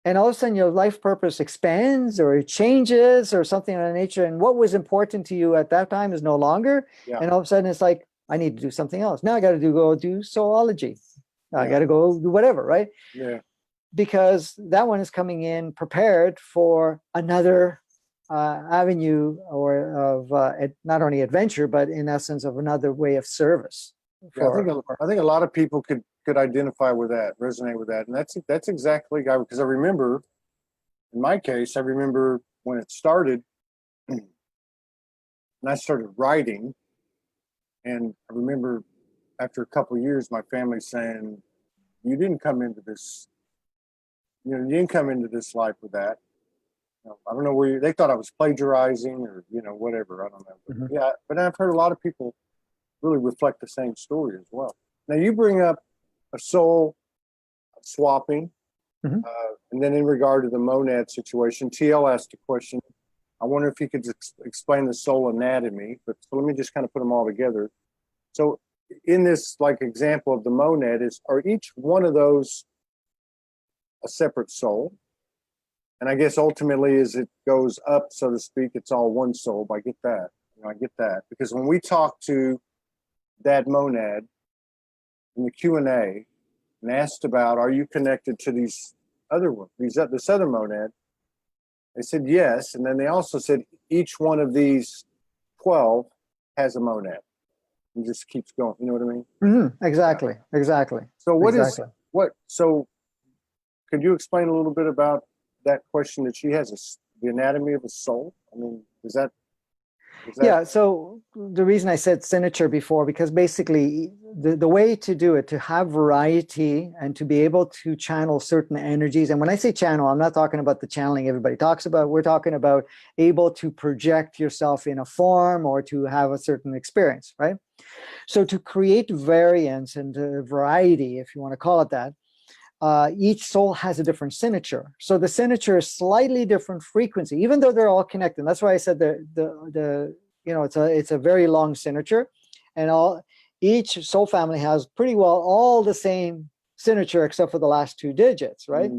and all of a sudden your life purpose expands or it changes or something of that nature. And what was important to you at that time is no longer. Yeah. And all of a sudden it's like, I need to do something else. Now I got to go do soulology. I got to go do whatever, right? Yeah. Because that one is coming in prepared for another avenue or of not only adventure, but in essence of another way of service. Yeah, I think a lot of people could identify with that, resonate with that, and that's exactly because I remember, in my case, I remember when it started, and I started writing, and I remember after a couple of years, my family saying, "You didn't come into this, you didn't come into this life with that." I don't know where they thought I was plagiarizing or, whatever. I don't know. But yeah, but I've heard a lot of people really reflect the same story as well. Now you bring up a soul swapping, and then in regard to the monad situation, TL asked a question. I wonder if you could explain the soul anatomy, but so let me just kind of put them all together. So in this example of the monad are each one of those a separate soul? And I guess ultimately, as it goes up, so to speak, it's all one soul. I get that. I get that. Because when we talk to that monad in the Q&A and asked about, are you connected to these other ones, this other monad? They said yes. And then they also said each one of these 12 has a monad. It just keeps going. You know what I mean? Mm-hmm. Exactly. So so could you explain a little bit about that question that she has, the anatomy of a soul? I mean, is that yeah, so the reason I said signature before, because basically the way to do it, to have variety and to be able to channel certain energies. And when I say channel, I'm not talking about the channeling everybody talks about. We're talking about able to project yourself in a form or to have a certain experience, right? So to create variance and variety, if you want to call it that, each soul has a different signature. So the signature is slightly different frequency, even though they're all connected. That's why I said it's a very long signature, and each soul family has pretty well all the same signature except for the last two digits, right?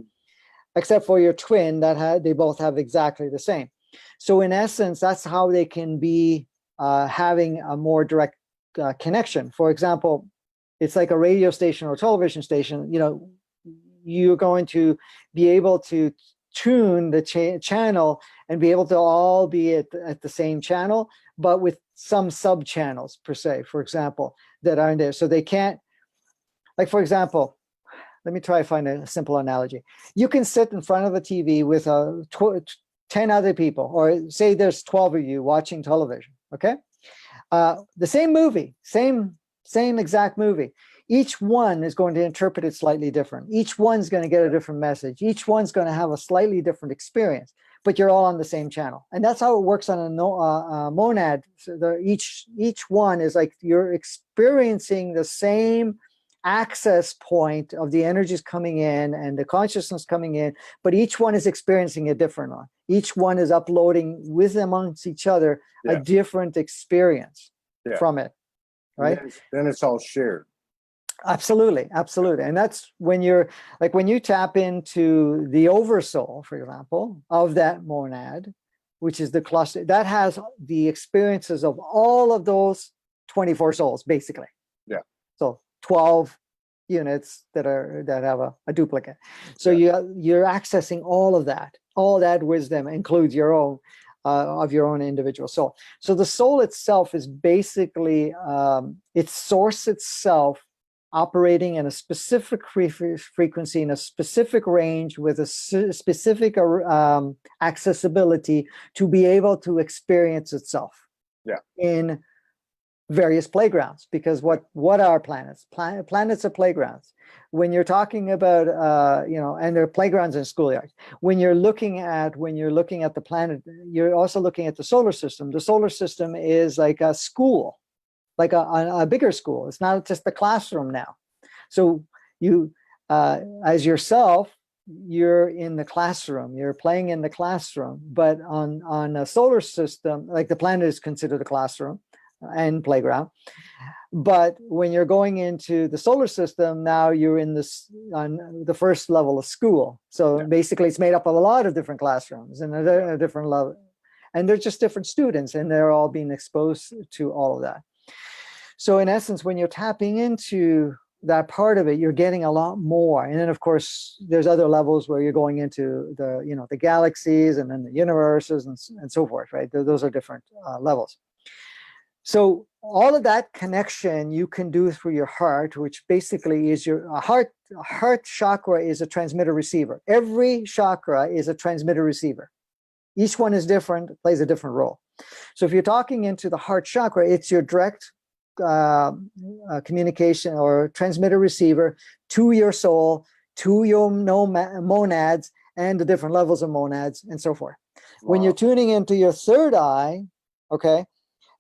Except for your twin they both have exactly the same. So in essence, that's how they can be having a more direct connection. For example, it's like a radio station or television station. You're going to be able to tune the channel and be able to all be at the same channel, but with some sub channels per se, for example, that are in there. So they can't, for example, let me try to find a simple analogy. You can sit in front of a TV with 10 other people, or say there's 12 of you watching television, okay? The same movie, same exact movie. Each one is going to interpret it slightly different. Each one's going to get a different message. Each one's going to have a slightly different experience, but you're all on the same channel. And that's how it works on a monad. So each one is like you're experiencing the same access point of the energies coming in and the consciousness coming in, but each one is experiencing a different one. Each one is uploading with amongst each other a different experience from it, right? Then it's all shared. Absolutely, absolutely. And that's when you're like, when you tap into the oversoul, for example, of that monad, which is the cluster that has the experiences of all of those 24 souls, basically. Yeah. So 12 units that have a duplicate. So you're accessing all of that. All that wisdom includes your own of your own individual soul. So the soul itself is basically its source itself, operating in a specific frequency, in a specific range, with a specific accessibility to be able to experience itself in various playgrounds. Because what are planets? Planets are playgrounds. When you're talking about and there are playgrounds in schoolyards. When you're looking at the planet, you're also looking at the solar system. The solar system is like a school, like a bigger school. It's not just the classroom now. So you, as yourself, you're in the classroom, you're playing in the classroom, but on a solar system, like the planet is considered a classroom and playground. But when you're going into the solar system, now you're in on the first level of school. So basically it's made up of a lot of different classrooms and a different level. And they're just different students, and they're all being exposed to all of that. So in essence, when you're tapping into that part of it, you're getting a lot more. And then of course, there's other levels where you're going into the galaxies and then the universes and so forth, right? Those are different levels. So all of that connection you can do through your heart, which basically is your heart chakra is a transmitter receiver. Every chakra is a transmitter receiver. Each one is different, plays a different role. So if you're talking into the heart chakra, it's your direct communication or transmitter receiver to your soul, to your monads, and the different levels of monads and so forth. Wow. When you're tuning into your third eye, okay,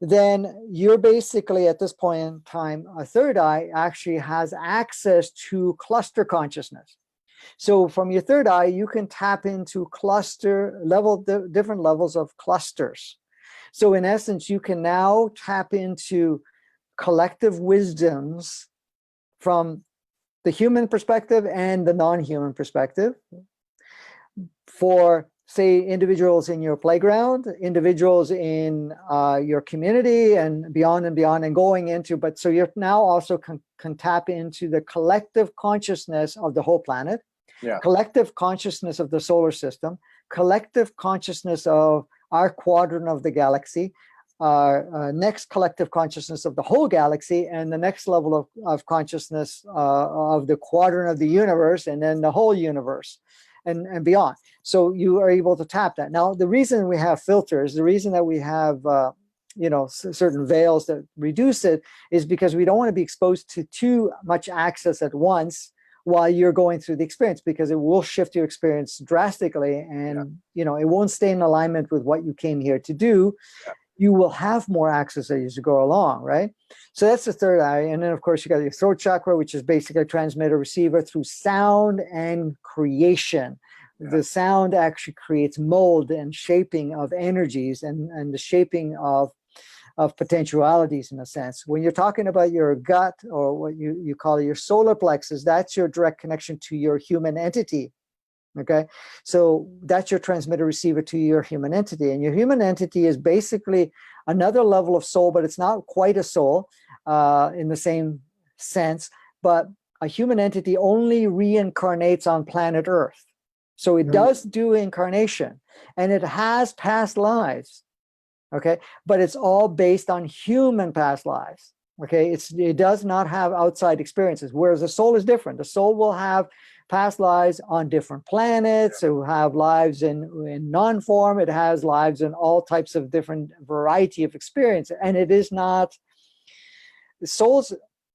then you're basically at this point in time, a third eye actually has access to cluster consciousness. So from your third eye, you can tap into different levels of clusters. So in essence, you can now tap into collective wisdoms from the human perspective and the non-human perspective for, say, individuals in your playground, individuals in your community, and beyond and going into, but so you're now also can tap into the collective consciousness of the whole planet, collective consciousness of the solar system, collective consciousness of our quadrant of the galaxy, next collective consciousness of the whole galaxy, and the next level of consciousness of the quadrant of the universe, and then the whole universe and beyond. So you are able to tap that. Now, the reason we have filters, the reason that we have certain veils that reduce it, is because we don't want to be exposed to too much access at once while you're going through the experience, because it will shift your experience drastically, and it won't stay in alignment with what you came here to do. You will have more access as you go along, right? So that's the third eye. And then, of course, you got your throat chakra, which is basically a transmitter receiver through sound and creation. The sound actually creates mold and shaping of energies and the shaping of potentialities, in a sense. When you're talking about your gut, or what you call your solar plexus, that's your direct connection to your human entity. Okay, so that's your transmitter receiver to your human entity. And your human entity is basically another level of soul, but it's not quite a soul in the same sense. But a human entity only reincarnates on planet Earth. So it does do incarnation, and it has past lives. Okay, but it's all based on human past lives. Okay, it does not have outside experiences, whereas the soul is different. The soul will have past lives on different planets. It will have lives in non-form. It has lives in all types of different variety of experience. And it is not, souls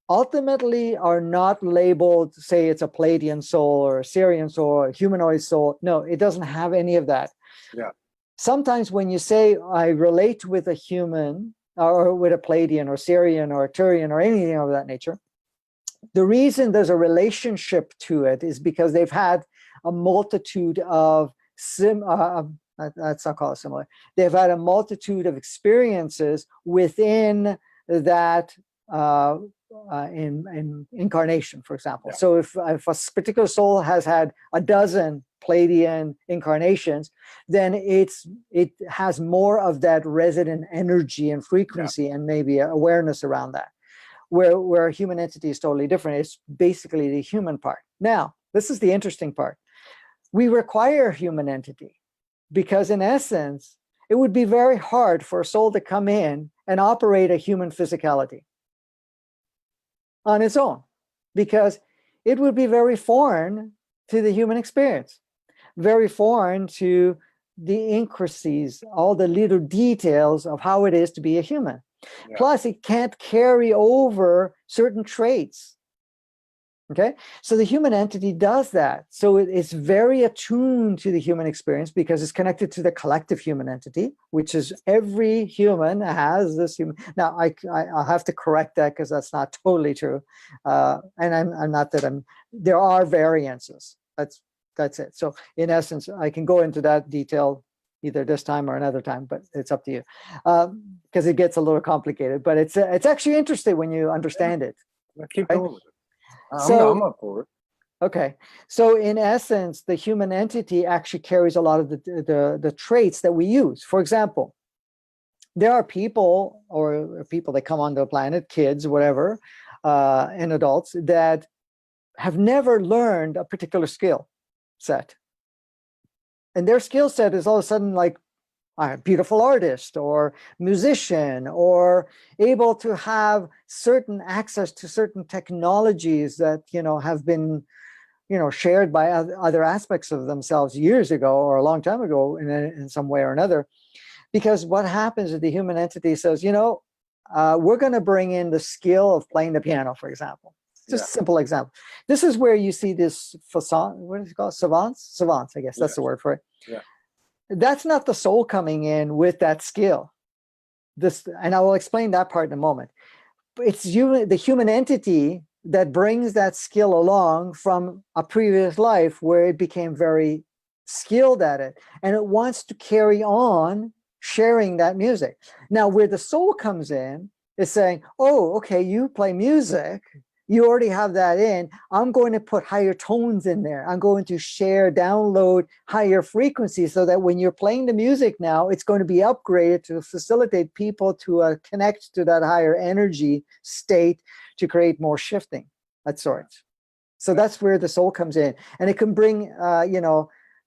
ultimately are not labeled, say it's a Palladian soul or a Syrian soul or a humanoid soul. No, it doesn't have any of that. Yeah. Sometimes when you say, I relate with a human or with a Palladian or Syrian or a Turian or anything of that nature, the reason there's a relationship to it is because they've had a multitude of let's not call it similar. They've had a multitude of experiences within that in incarnation, for example. Yeah. So if a particular soul has had a dozen Palladian incarnations, then it has more of that resident energy and frequency and maybe awareness around that. Where a human entity is totally different. It's basically the human part. Now, this is the interesting part. We require human entity because in essence, it would be very hard for a soul to come in and operate a human physicality on its own, because it would be very foreign to the human experience, very foreign to the intricacies, all the little details of how it is to be a human. Yeah. Plus, it can't carry over certain traits. Okay, so the human entity does that. So it's very attuned to the human experience because it's connected to the collective human entity, which is every human has this human. Now, I'll have to correct that because that's not totally true. And I'm not that I'm, there are variances. That's it. So in essence, I can go into that detail either this time or another time, but it's up to you because it gets a little complicated. But it's actually interesting when you understand it. Keep going with it. I'm up for it. Okay, so in essence, the human entity actually carries a lot of the traits that we use. For example, there are people that come on the planet, kids, whatever, and adults that have never learned a particular skill set. And their skill set is all of a sudden like a beautiful artist or musician, or able to have certain access to certain technologies that, have been, shared by other aspects of themselves years ago or a long time ago in some way or another. Because what happens is the human entity says, we're going to bring in the skill of playing the piano, for example. Just a simple example. This is where you see this what is it called? Savants, I guess that's the word for it. Yeah. That's not the soul coming in with that skill. And I will explain that part in a moment. It's the human entity that brings that skill along from a previous life where it became very skilled at it. And it wants to carry on sharing that music. Now, where the soul comes in is saying, oh, okay, you play music. You already have that in. I'm going to put higher tones in there. I'm going to download higher frequencies so that when you're playing the music now, it's going to be upgraded to facilitate people to connect to that higher energy state to create more shifting, that sort. So that's where the soul comes in. And it can bring,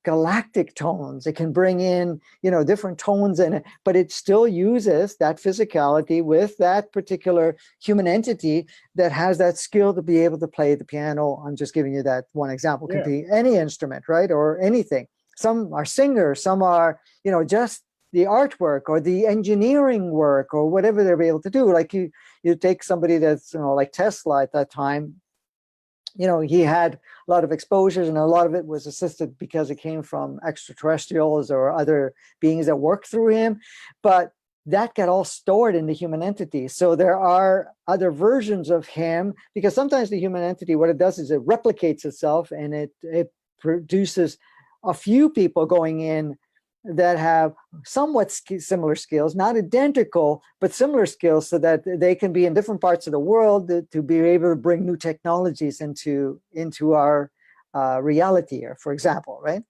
galactic tones. It can bring in, different tones in it, but it still uses that physicality with that particular human entity that has that skill to be able to play the piano. I'm just giving you that one example. Could be any instrument, right? Or anything. Some are singers, some are, just the artwork or the engineering work or whatever they're able to do. Like you take somebody that's, like Tesla at that time, he had a lot of exposures, and a lot of it was assisted because it came from extraterrestrials or other beings that worked through him. But that got all stored in the human entity. So there are other versions of him, because sometimes the human entity, what it does is it replicates itself, and it produces a few people going in that have somewhat similar skills, not identical, but similar skills, so that they can be in different parts of the world to be able to bring new technologies into our reality here, for example, right?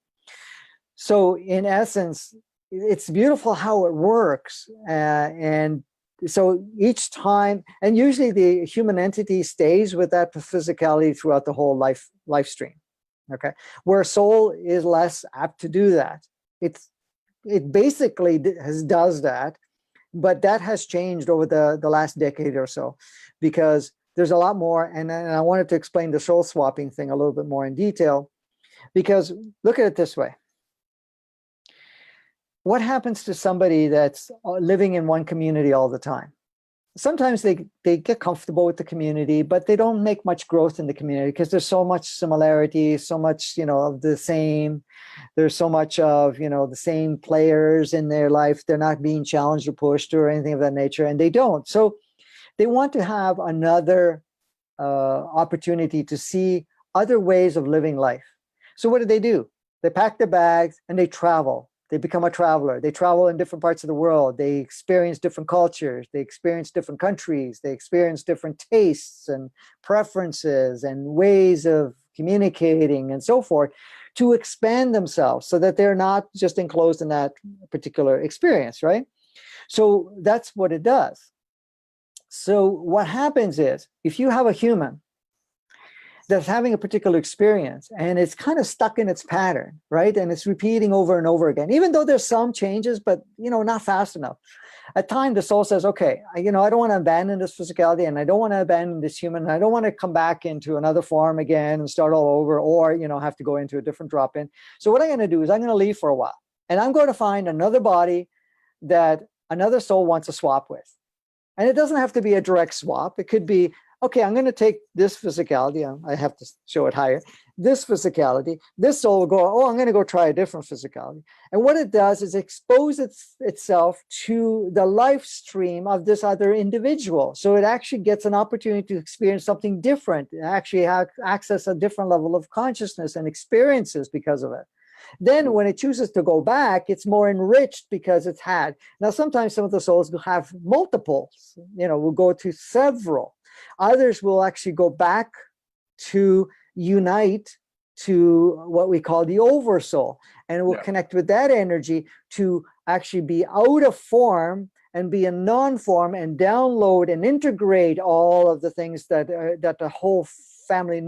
So in essence, it's beautiful how it works. And so each time, and usually the human entity stays with that physicality throughout the whole life stream, okay? Where soul is less apt to do that. It basically does that, but that has changed over the last decade or so, because there's a lot more. And I wanted to explain the soul swapping thing a little bit more in detail, because look at it this way. What happens to somebody that's living in one community all the time? sometimes they get comfortable with the community, but they don't make much growth in the community because there's so much similarity, so much, of the same. There's so much of, the same players in their life. They're not being challenged or pushed or anything of that nature, and they don't. So they want to have another opportunity to see other ways of living life. So what do? They pack their bags and they travel. They become a traveler. They travel in different parts of the world. They experience different cultures. They experience different countries. They experience different tastes and preferences and ways of communicating and so forth to expand themselves so that they're not just enclosed in that particular experience, right? So that's what it does. So what happens is if you have a human that's having a particular experience and it's kind of stuck in its pattern, right? And it's repeating over and over again, even though there's some changes, but, not fast enough. At times the soul says, okay, I don't want to abandon this physicality and I don't want to abandon this human. And I don't want to come back into another form again and start all over or, have to go into a different drop-in. So what I'm going to do is I'm going to leave for a while and I'm going to find another body that another soul wants to swap with. And it doesn't have to be a direct swap. It could be, okay, I'm going to take this physicality. I have to show it higher. This physicality, this soul will go, oh, I'm going to go try a different physicality. And what it does is expose itself to the life stream of this other individual. So it actually gets an opportunity to experience something different, actually access a different level of consciousness and experiences because of it. Then when it chooses to go back, it's more enriched because it's had. Now, sometimes some of the souls will have multiples, will go to several. Others will actually go back to unite to what we call the oversoul, and will connect with that energy to actually be out of form and be in non-form and download and integrate all of the things that the whole family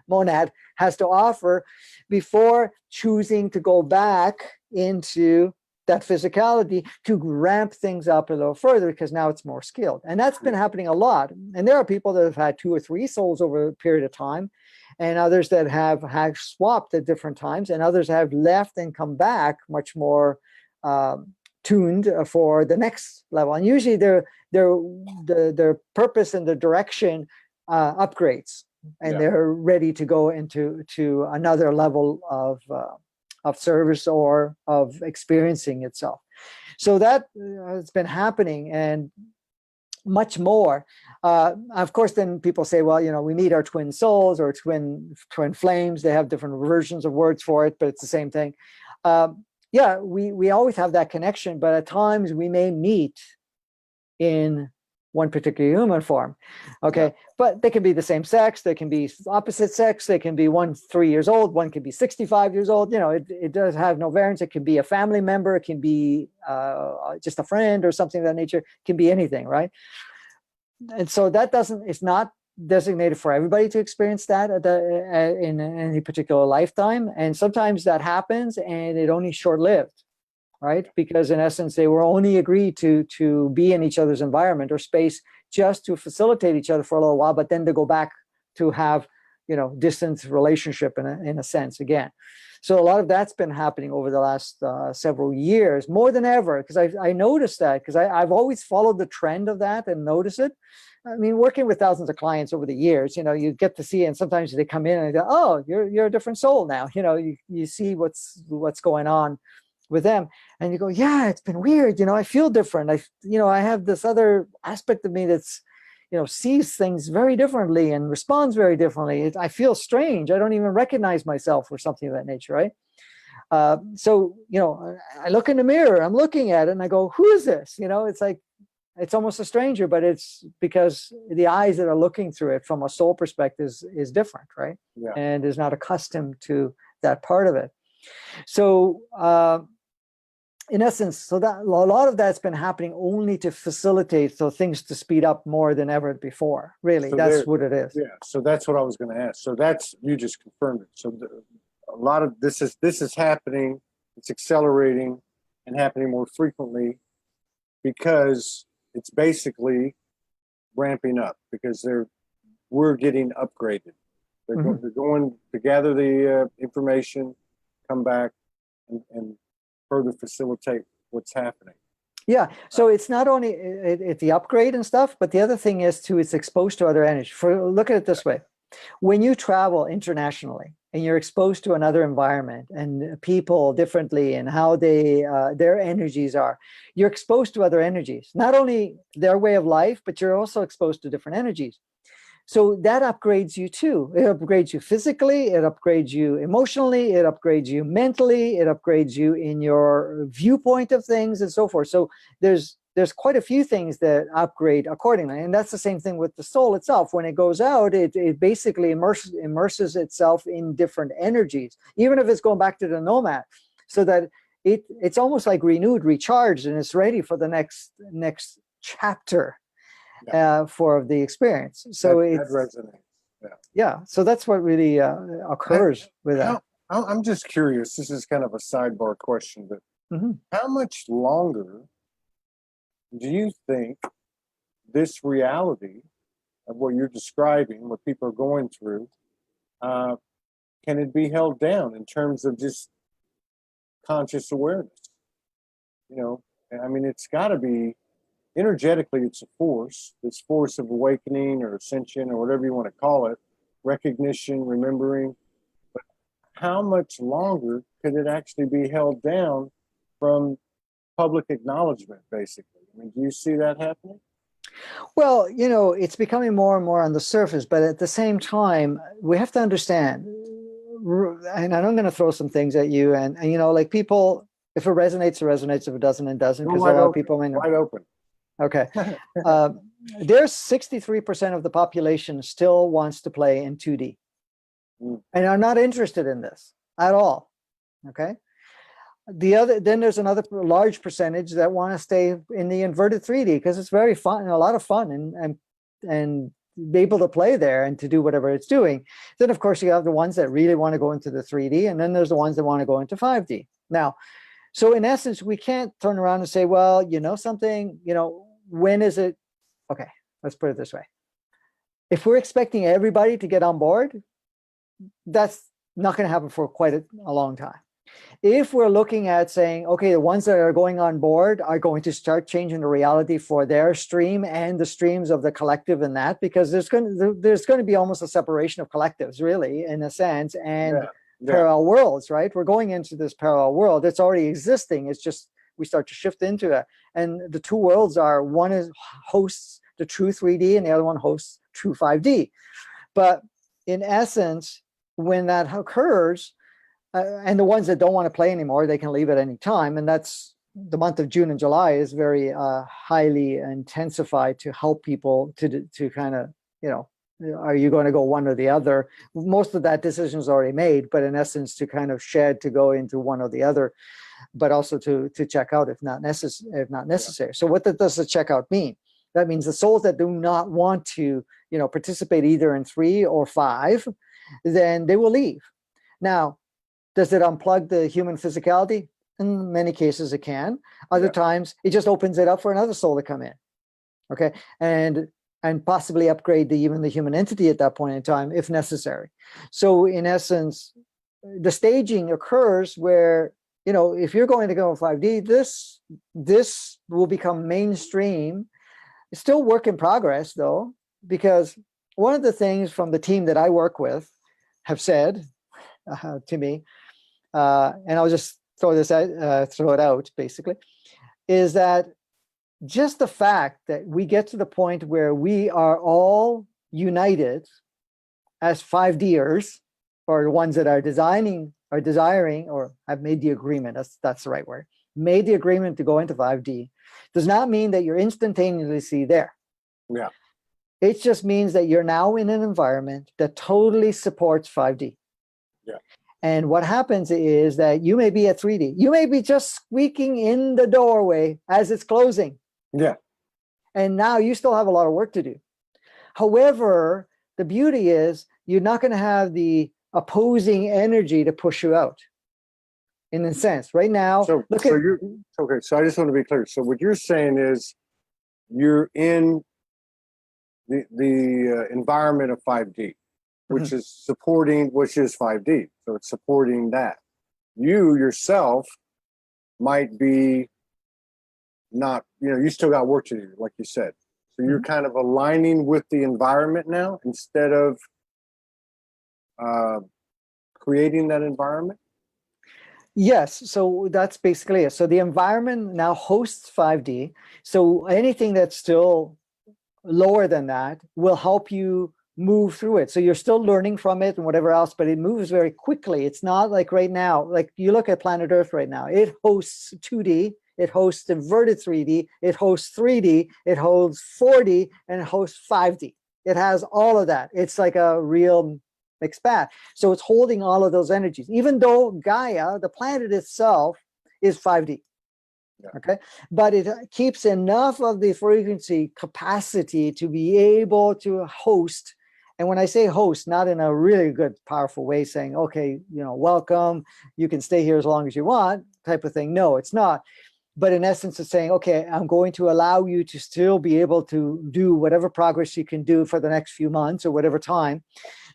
monad has to offer before choosing to go back into that physicality to ramp things up a little further because now it's more skilled. And that's been happening a lot. And there are people that have had 2 or 3 souls over a period of time, and others that have swapped at different times, and others have left and come back much more tuned for the next level. And usually their purpose and the direction upgrades, and they're ready to go into another level of service or of experiencing itself. So that has been happening, and much more. Of course, then people say, well, we meet our twin souls or twin flames. They have different versions of words for it, but it's the same thing. We always have that connection, but at times we may meet in one particular human form. Okay. But they can be the same sex, they can be opposite sex, they can be one 3 years old, one can be 65 years old. It does have no variance. It can be a family member, it can be just a friend or something of that nature. It can be anything, right? And so it's not designated for everybody to experience that in any particular lifetime. And sometimes that happens and it only short-lived. Right? Because in essence, they were only agreed to be in each other's environment or space just to facilitate each other for a little while, but then to go back to have, distant relationship in a sense again. So a lot of that's been happening over the last several years, more than ever, because I noticed that, because I've always followed the trend of that and noticed it. I mean, working with thousands of clients over the years, you get to see, and sometimes they come in and they go, oh, you're a different soul now. You see what's going on with them, and you go, yeah, it's been weird. I feel different. I have this other aspect of me that's, sees things very differently and responds very differently. I feel strange. I don't even recognize myself or something of that nature, right? So, I look in the mirror, I'm looking at it and I go, who is this? It's like, it's almost a stranger, but it's because the eyes that are looking through it from a soul perspective is different, right? Yeah. And is not accustomed to that part of it. So, in essence, so that a lot of that's been happening only to facilitate things to speed up more than ever before. Really, so that's what it is. Yeah. So that's what I was going to ask. So you just confirmed it. So a lot of this is happening. It's accelerating and happening more frequently because it's basically ramping up because we're getting upgraded. They're going to gather the information, come back, and further facilitate what's happening. Yeah, so it's not only it's the upgrade and stuff, but the other thing is too, it's exposed to other energy. For look at it this way: when you travel internationally and you're exposed to another environment and people differently and how they their energies are, you're exposed to other energies. Not only their way of life, but you're also exposed to different energies. So that upgrades you too. It upgrades you physically, it upgrades you emotionally, it upgrades you mentally, it upgrades you in your viewpoint of things and so forth. So there's quite a few things that upgrade accordingly. And that's the same thing with the soul itself. When it goes out, it basically immerses itself in different energies, even if it's going back to the nomad, so that it's almost like renewed, recharged, and it's ready for the next chapter. For the experience. So that resonates. Yeah. So that's what really occurs with that. I'm just curious. This is kind of a sidebar question, but how much longer do you think this reality of what you're describing, what people are going through, can it be held down in terms of just conscious awareness? You know, I mean, it's got to be. Energetically, it's a force, this force of awakening or ascension or whatever you want to call it, recognition, remembering. But how much longer could it actually be held down from public acknowledgement, basically? I mean, do you see that happening? Well, you know, it's becoming more and more on the surface, but at the same time, we have to understand, and I'm going to throw some things at you, and you know, like people, if it resonates, it resonates. If it doesn't, it doesn't, because a lot of people may know. Wide open. Okay. There's 63% of the population still wants to play in 2D and are not interested in this at all. Okay. Then there's another large percentage that want to stay in the inverted 3D because it's very fun and a lot of fun and be able to play there and to do whatever it's doing. Then of course you have the ones that really want to go into the 3D, and then there's the ones that want to go into 5D. Now, so in essence, we can't turn around and say, well, you know something, you know, when is it? Okay, let's put it this way. If we're expecting everybody to get on board, that's not going to happen for quite a long time. If we're looking at saying, okay, the ones that are going on board are going to start changing the reality for their stream and the streams of the collective in that, because there's going to be almost a separation of collectives, really, in a sense, and parallel worlds, right? We're going into this parallel world. It's already existing. It's just we start to shift into it. And the two worlds are, one is hosts the true 3D and the other one hosts true 5D. But in essence, when that occurs, and the ones that don't want to play anymore, they can leave at any time. And that's the month of June and July is very highly intensified to help people to kind of, you know, are you going to go one or the other? Most of that decision is already made, but in essence, to kind of shed to go into one or the other, but also to check out if not necessary. So what does the checkout mean? That means the souls that do not want to, you know, participate either in 3 or 5, then they will leave. Now, does it unplug the human physicality? In many cases, it can. Other times, it just opens it up for another soul to come in. Okay, and possibly upgrade even the human entity at that point in time, if necessary. So, in essence, the staging occurs where, you know, if you're going to go in 5D, this will become mainstream. It's still work in progress, though, because one of the things from the team that I work with have said to me, and I'll just throw it out, basically, is that just the fact that we get to the point where we are all united as 5Ders, or the ones that are desiring, or have made the agreement, that's the right word, made the agreement to go into 5D, does not mean that you're instantaneously there. Yeah. It just means that you're now in an environment that totally supports 5D. Yeah. And what happens is that you may be at 3D. You may be just squeaking in the doorway as it's closing. Yeah. And now you still have a lot of work to do. However, the beauty is you're not going to have the opposing energy to push you out. In a sense, right now, So I just want to be clear. So what you're saying is you're in the environment of 5D, which is supporting, which is 5D. So it's supporting that. You yourself might be not, you still got work to do, like you said. So you're kind of aligning with the environment now instead of creating that environment. Yes, so that's basically it. So the environment now hosts 5D. So anything that's still lower than that will help you move through it. So you're still learning from it and whatever else, but it moves very quickly. It's not like right now, like you look at planet Earth right now, it hosts 2D, it hosts inverted 3D, it hosts 3D, it holds 4D, and it hosts 5D. It has all of that. It's like a real mixed bag. So it's holding all of those energies, even though Gaia, the planet itself, is 5D. Yeah. Okay, but it keeps enough of the frequency capacity to be able to host. And when I say host, not in a really good, powerful way, saying, okay, welcome, you can stay here as long as you want, type of thing. No, it's not. But in essence, it's saying, okay, I'm going to allow you to still be able to do whatever progress you can do for the next few months or whatever time,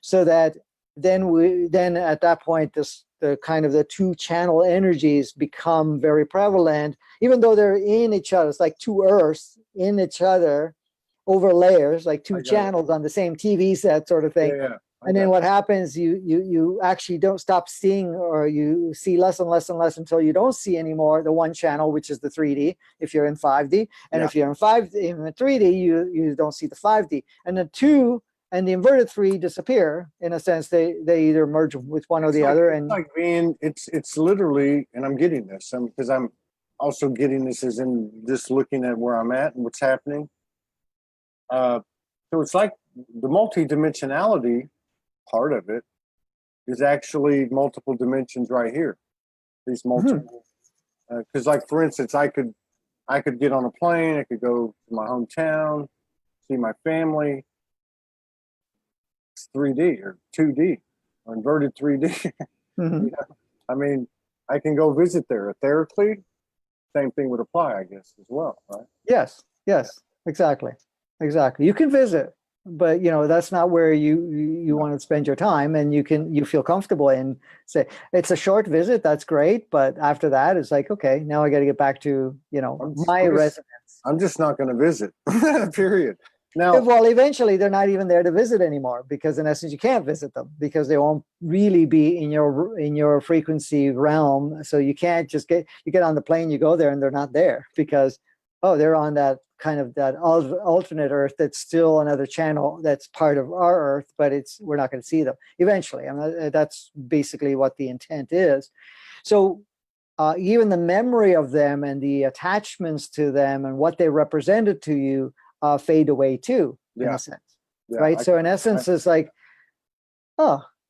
so that then at that point, the kind of the two channel energies become very prevalent, even though they're in each other. It's like two Earths in each other over layers, like two channels on the same TV set, sort of thing. Yeah. And then what happens, you actually don't stop seeing, or you see less and less and less until you don't see anymore the one channel, which is the 3D, if you're in 5D. And if you're in 3D, you don't see the 5D. And the 2 and the inverted 3 disappear. In a sense, they either merge with one or the other. And it's literally, and I'm getting this because I'm also getting this as in just looking at where I'm at and what's happening. So it's like the multidimensionality part of it is actually multiple dimensions right here. These multiple, because like for instance, I could get on a plane, I could go to my hometown, see my family. It's 3D or 2D or inverted 3D. I mean, I can go visit there at Theraclete. Same thing would apply, I guess, as well, right? Yes, exactly. You can visit, but that's not where you want to spend your time, and you feel comfortable in. Say it's a short visit, that's great, but after that, it's like, okay, now I got to get back to my residence. I'm just not going to visit. Period. Now, well, eventually they're not even there to visit anymore, because in essence you can't visit them because they won't really be in your frequency realm. So you can't just you get on the plane, you go there, and they're not there because they're on that kind of that alternate Earth that's still another channel that's part of our Earth, but we're not going to see them eventually. I mean, that's basically what the intent is. So even the memory of them and the attachments to them and what they represented to you fade away too, in a sense, right? So in essence, it's like,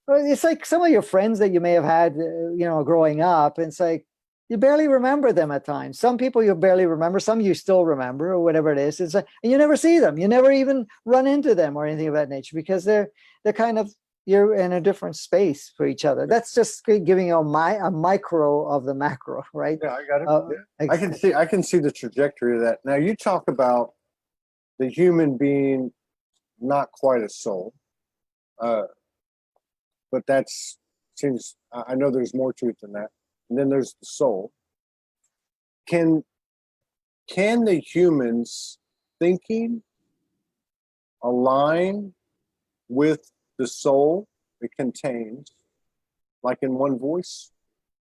it's like some of your friends that you may have had, growing up, and it's like, you barely remember them at times. Some people you barely remember, some you still remember, or whatever it is. It's like, and you never see them. You never even run into them or anything of that nature, because they're kind of, you're in a different space for each other. That's just giving you a micro of the macro, right? Yeah, I got it. I can see the trajectory of that. Now you talk about the human being not quite a soul, but seems, I know there's more to it than that. And then there's the soul. Can the humans thinking align with the soul it contains, like in one voice?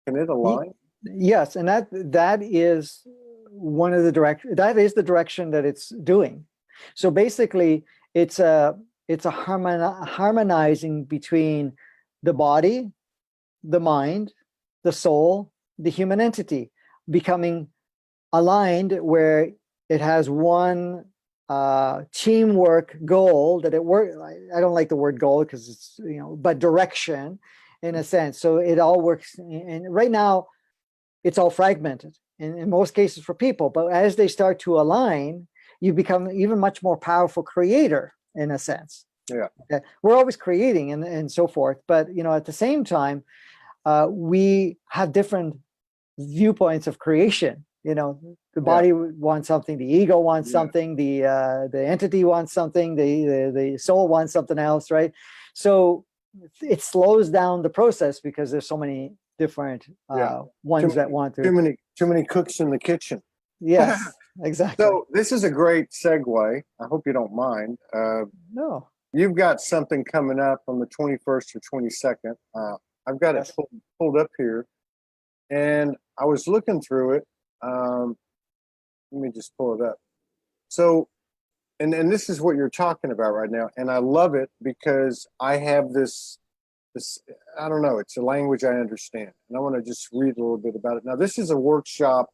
Can it align? Yes, and that is one of the the direction that it's doing. So basically, it's a harmonizing between the body, the mind, the soul, the human entity, becoming aligned where it has one teamwork goal that it works. I don't like the word goal because it's, but direction in a sense. So it all works. And right now, it's all fragmented in most cases for people. But as they start to align, you become even much more powerful creator in a sense. Yeah. We're always creating and so forth. But, at the same time, we have different viewpoints of creation. The body wants something, the ego wants something, the entity wants something, the soul wants something else, right? So it slows down the process because there's so many different ones that want to. Too many cooks in the kitchen. Yes, exactly. So this is a great segue. I hope you don't mind. No. You've got something coming up on the 21st or 22nd. I've got it Yes. pulled up here, and I was looking through it. Let me just pull it up. So, and this is what you're talking about right now, and I love it because I have this. I don't know. It's a language I understand, and I want to just read a little bit about it. Now, this is a workshop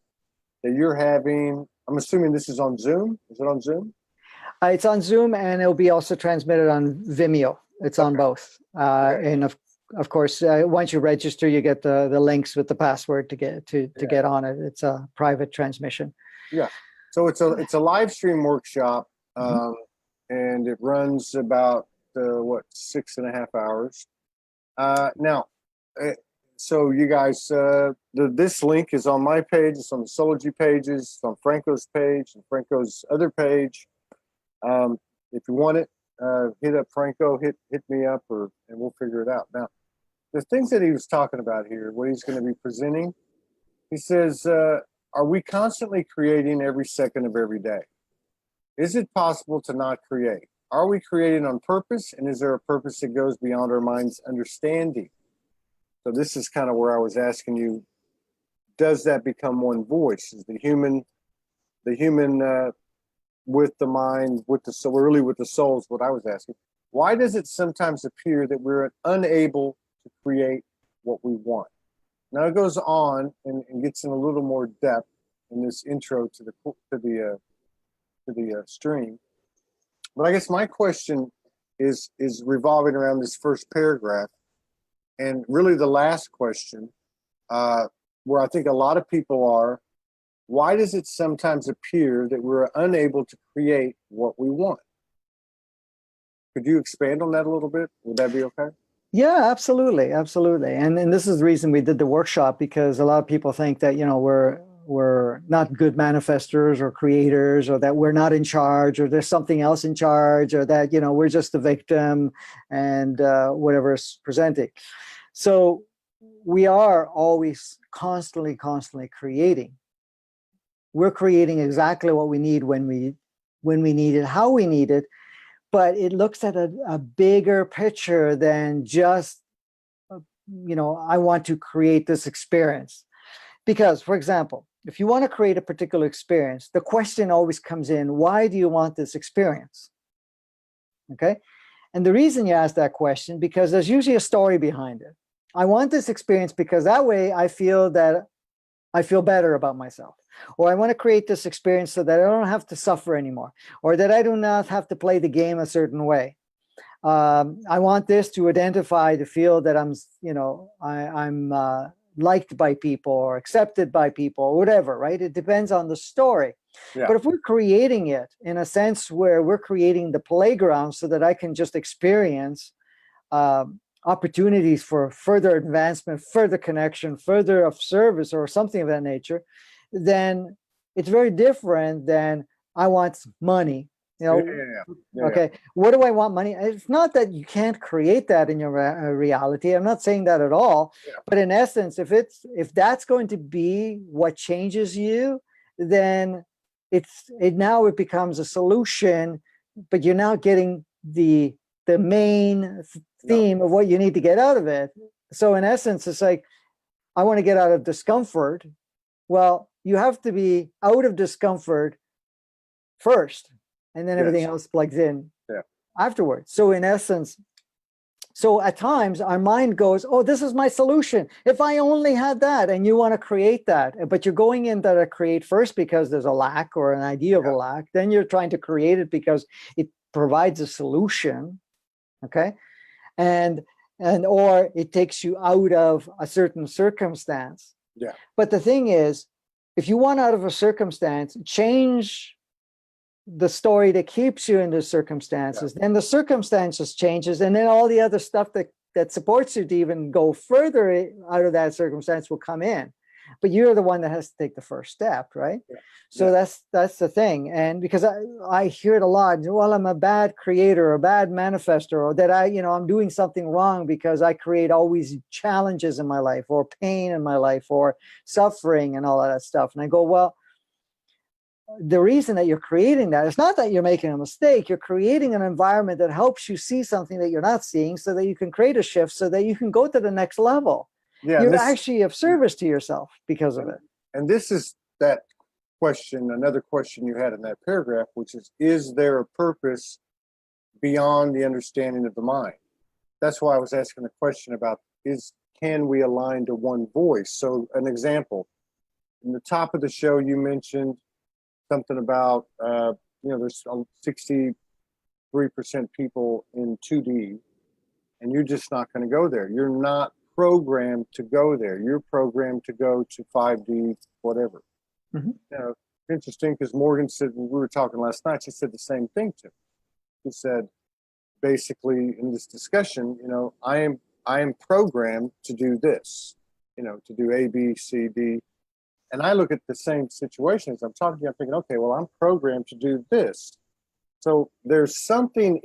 that you're having. I'm assuming this is on Zoom. Is it on Zoom? It's on Zoom, and it'll be also transmitted on Vimeo. It's on both. Okay. And of course, once you register, you get the links with the password to get on it. It's a private transmission. Yeah. So it's a live stream workshop, and it runs about 6.5 hours. Now, so you guys, this link is on my page. It's on the Soulology pages. It's on Franco's page and Franco's other page. If you want it, hit up Franco, hit me up, and we'll figure it out. Now, the things that he was talking about here, what he's going to be presenting, he says, are we constantly creating every second of every day? Is it possible to not create? Are we creating on purpose? And is there a purpose that goes beyond our mind's understanding? So this is kind of where I was asking you, does that become one voice? Is the human with the mind, with the soul, really with the soul is what I was asking. Why does it sometimes appear that we're unable to create what we want? Now it goes on and gets in a little more depth in this intro to the stream. But I guess my question is revolving around this first paragraph, and really the last question, where I think a lot of people are. Why does it sometimes appear that we're unable to create what we want? Could you expand on that a little bit? Would that be okay? Yeah, absolutely, absolutely. And this is the reason we did the workshop, because a lot of people think that we're not good manifestors or creators, or that we're not in charge, or there's something else in charge, or that we're just a victim, and whatever is presenting. So we are always constantly creating. We're creating exactly what we need when we need it, how we need it, but it looks at a bigger picture than just, I want to create this experience. Because, for example, if you want to create a particular experience, the question always comes in, why do you want this experience? Okay? And the reason you ask that question, because there's usually a story behind it. I want this experience because that way I feel better about myself. Or I want to create this experience so that I don't have to suffer anymore, or that I do not have to play the game a certain way. I want this to identify, to feel that I'm liked by people, or accepted by people, or whatever, right? It depends on the story. Yeah. But if we're creating it in a sense where we're creating the playground so that I can just experience opportunities for further advancement, further connection, further of service, or something of that nature, then it's very different than I want money. Okay, what do I want money? It's not that you can't create that in your reality. I'm not saying that at all. Yeah. But in essence, if that's going to be what changes you, then it becomes a solution, but you're now getting the main theme of what you need to get out of it. So in essence, it's like, I want to get out of discomfort. Well, you have to be out of discomfort first, and then everything else plugs in afterwards. So in essence, at times our mind goes, oh, this is my solution. If I only had that, and you want to create that, but you're going in there to create first because there's a lack or an idea of a lack. Then you're trying to create it because it provides a solution. Okay. Or it takes you out of a certain circumstance. Yeah. But the thing is, if you want out of a circumstance, change the story that keeps you in the circumstances, then the circumstances changes, and then all the other stuff that supports you to even go further out of that circumstance will come in. But you're the one that has to take the first step, right? Yeah. So that's the thing. And because I hear it a lot, well, I'm a bad creator or a bad manifestor, or that I'm doing something wrong because I create always challenges in my life, or pain in my life, or suffering and all of that stuff. And I go, well, the reason that you're creating that is not that you're making a mistake. You're creating an environment that helps you see something that you're not seeing, so that you can create a shift, so that you can go to the next level. Yeah, You're actually of service to yourself because of it. And this is that question, another question you had in that paragraph, which is there a purpose beyond the understanding of the mind? That's why I was asking the question about can we align to one voice? So an example, in the top of the show, you mentioned something about, there's 63% people in 2D, and you're just not going to go there. You're not programmed to go there. You're programmed to go to 5D, whatever. Mm-hmm. Interesting, because Morgan said, when we were talking last night, she said the same thing to me. She said, basically, in this discussion, I am programmed to do this, to do A, B, C, D. And I look at the same situation as I'm talking to you, I'm thinking, okay, well, I'm programmed to do this. So there's something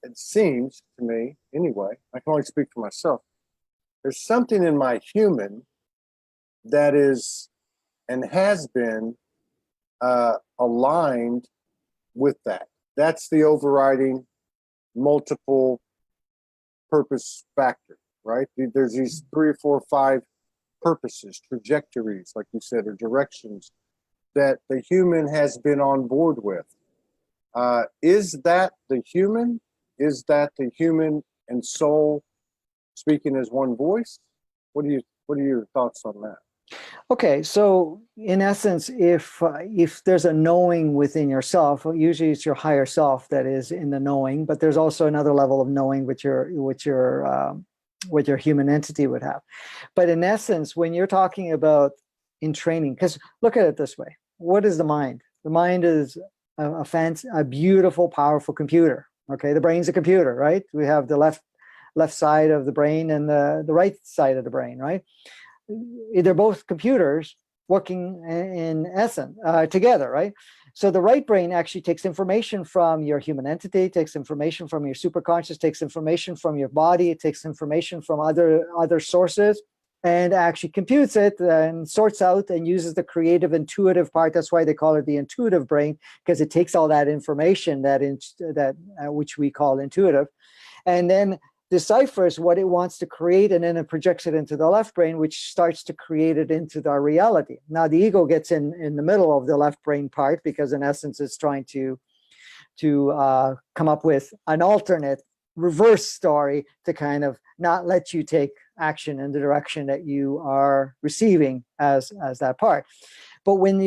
it seems to me, anyway, I can only speak for myself, there's something in my human that is and has been aligned with that. That's the overriding multiple purpose factor, right? There's these 3 or 4 or 5 purposes, trajectories, like you said, or directions that the human has been on board with. Is that the human? Is that the human and soul speaking as one voice? What are your thoughts on that? Okay, so in essence, if there's a knowing within yourself, usually it's your higher self that is in the knowing, but there's also another level of knowing which your human entity would have. But in essence, when you're talking about in training, because look at it this way, what is the mind? The mind is a beautiful, powerful computer. Okay, the brain's a computer, right? We have the left side of the brain and the right side of the brain, right? They're both computers working in essence together, right? So the right brain actually takes information from your human entity, takes information from your superconscious, takes information from your body, it takes information from other sources, and actually computes it and sorts out and uses the creative, intuitive part. That's why they call it the intuitive brain, because it takes all that information which we call intuitive, and then deciphers what it wants to create, and then it projects it into the left brain, which starts to create it into our reality. Now the ego gets in the middle of the left brain part, because in essence it's trying to come up with an alternate reverse story to kind of not let you take action in the direction that you are receiving as that part. But when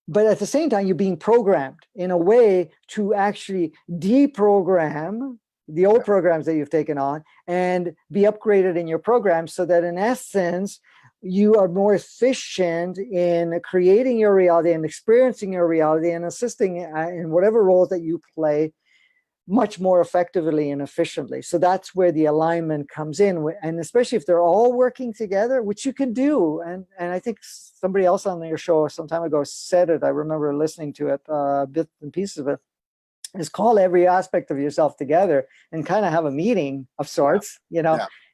but at the same time, you're being programmed in a way to actually deprogram the old programs that you've taken on and be upgraded in your program, so that in essence, you are more efficient in creating your reality and experiencing your reality and assisting in whatever roles that you play much more effectively and efficiently. So that's where the alignment comes in. And especially if they're all working together, which you can do. And I think somebody else on your show some time ago said it. I remember listening to it, bits and pieces of it. Is call every aspect of yourself together and kind of have a meeting of sorts,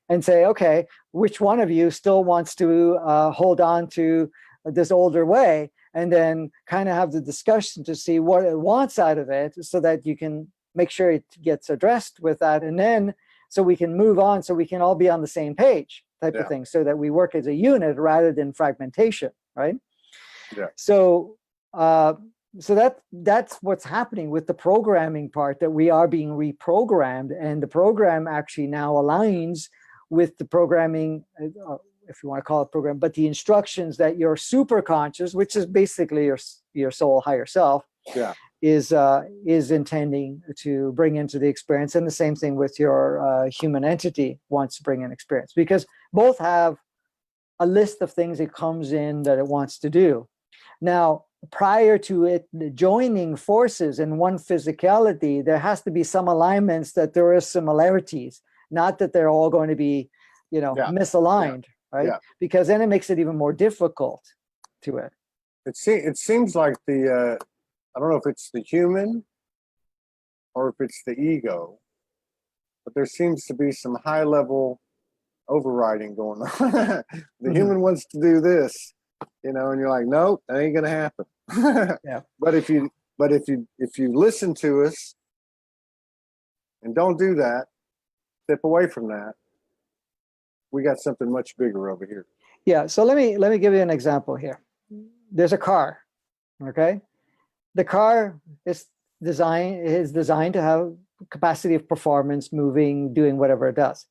and say, okay, which one of you still wants to hold on to this older way, and then kind of have the discussion to see what it wants out of it, so that you can make sure it gets addressed with that, and then so we can move on, so we can all be on the same page type of thing, so that we work as a unit rather than fragmentation, right? Yeah. So that's what's happening with the programming part, that we are being reprogrammed, and the program actually now aligns with the programming, if you want to call it program, but the instructions that your superconscious, which is basically your soul higher self, is intending to bring into the experience. And the same thing with your human entity wants to bring in experience, because both have a list of things it comes in that it wants to do. Now, prior to it joining forces in one physicality, there has to be some alignments that there are similarities, not that they're all going to be, misaligned, right? Yeah. Because then it makes it even more difficult to it. It seems like I don't know if it's the human or if it's the ego, but there seems to be some high level overriding going on. The human wants to do this, and you're like, nope, that ain't gonna happen. Yeah. But if you listen to us and don't do that, step away from that, we got something much bigger over here. Yeah. So let me give you an example here. There's a car. Okay. The car is designed to have capacity of performance, moving, doing whatever it does.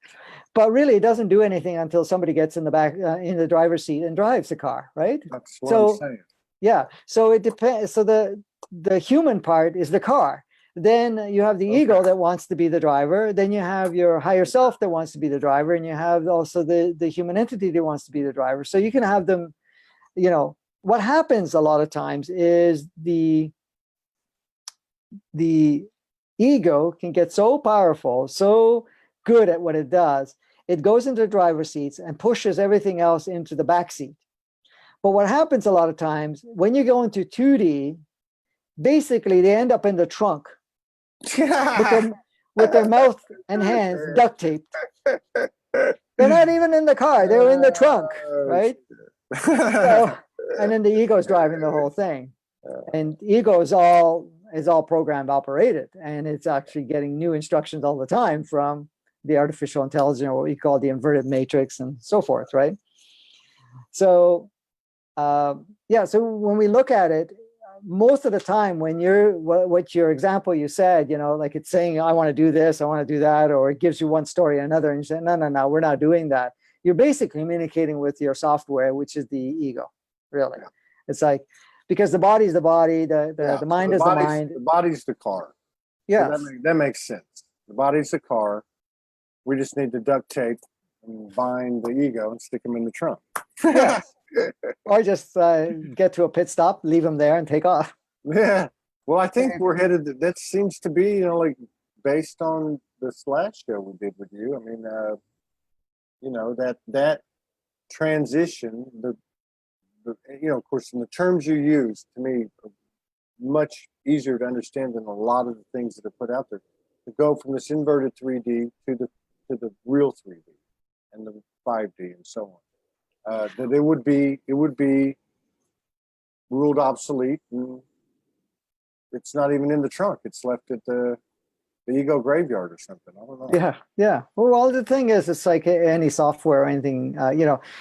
But really, it doesn't do anything until somebody gets in the back, in the driver's seat and drives the car, right? That's what I'm saying. Yeah. So it depends. So the human part is the car. Then you have the ego that wants to be the driver. Then you have your higher self that wants to be the driver, and you have also the human entity that wants to be the driver. So you can have them. What happens a lot of times is the ego can get so powerful, so good at what it does, it goes into the driver's seats and pushes everything else into the back seat. But what happens a lot of times when you go into 2D, basically they end up in the trunk with their mouth and hands duct taped. They're not even in the car, they're in the trunk, right? So, and then the ego is driving the whole thing. And ego is all programmed, operated, and it's actually getting new instructions all the time from the artificial intelligence, or what we call the inverted matrix, and so forth, right? So yeah, so when we look at it, most of the time when what your example you said, like it's saying, I want to do this, I want to do that, or it gives you one story or another, and you say, no, we're not doing that. You're basically communicating with your software, which is the ego, really. Yeah. It's like, because the body is the body, the mind is the mind. The body's the car. Yeah, so that makes sense. The body's the car. We just need to duct tape and bind the ego and stick them in the trunk. Yeah. Or just get to a pit stop, leave them there, and take off. Yeah. Well, I think we're headed. That seems to be, like based on this last show we did with you. I mean, that transition, of course, in the terms you use, to me, are much easier to understand than a lot of the things that are put out there. To go from this inverted 3D to the real 3D and the 5D and so on, that it would be ruled obsolete, and it's not even in the trunk. It's left at the ego graveyard or something. I don't know. Yeah. Well, the thing is, it's like any software or anything.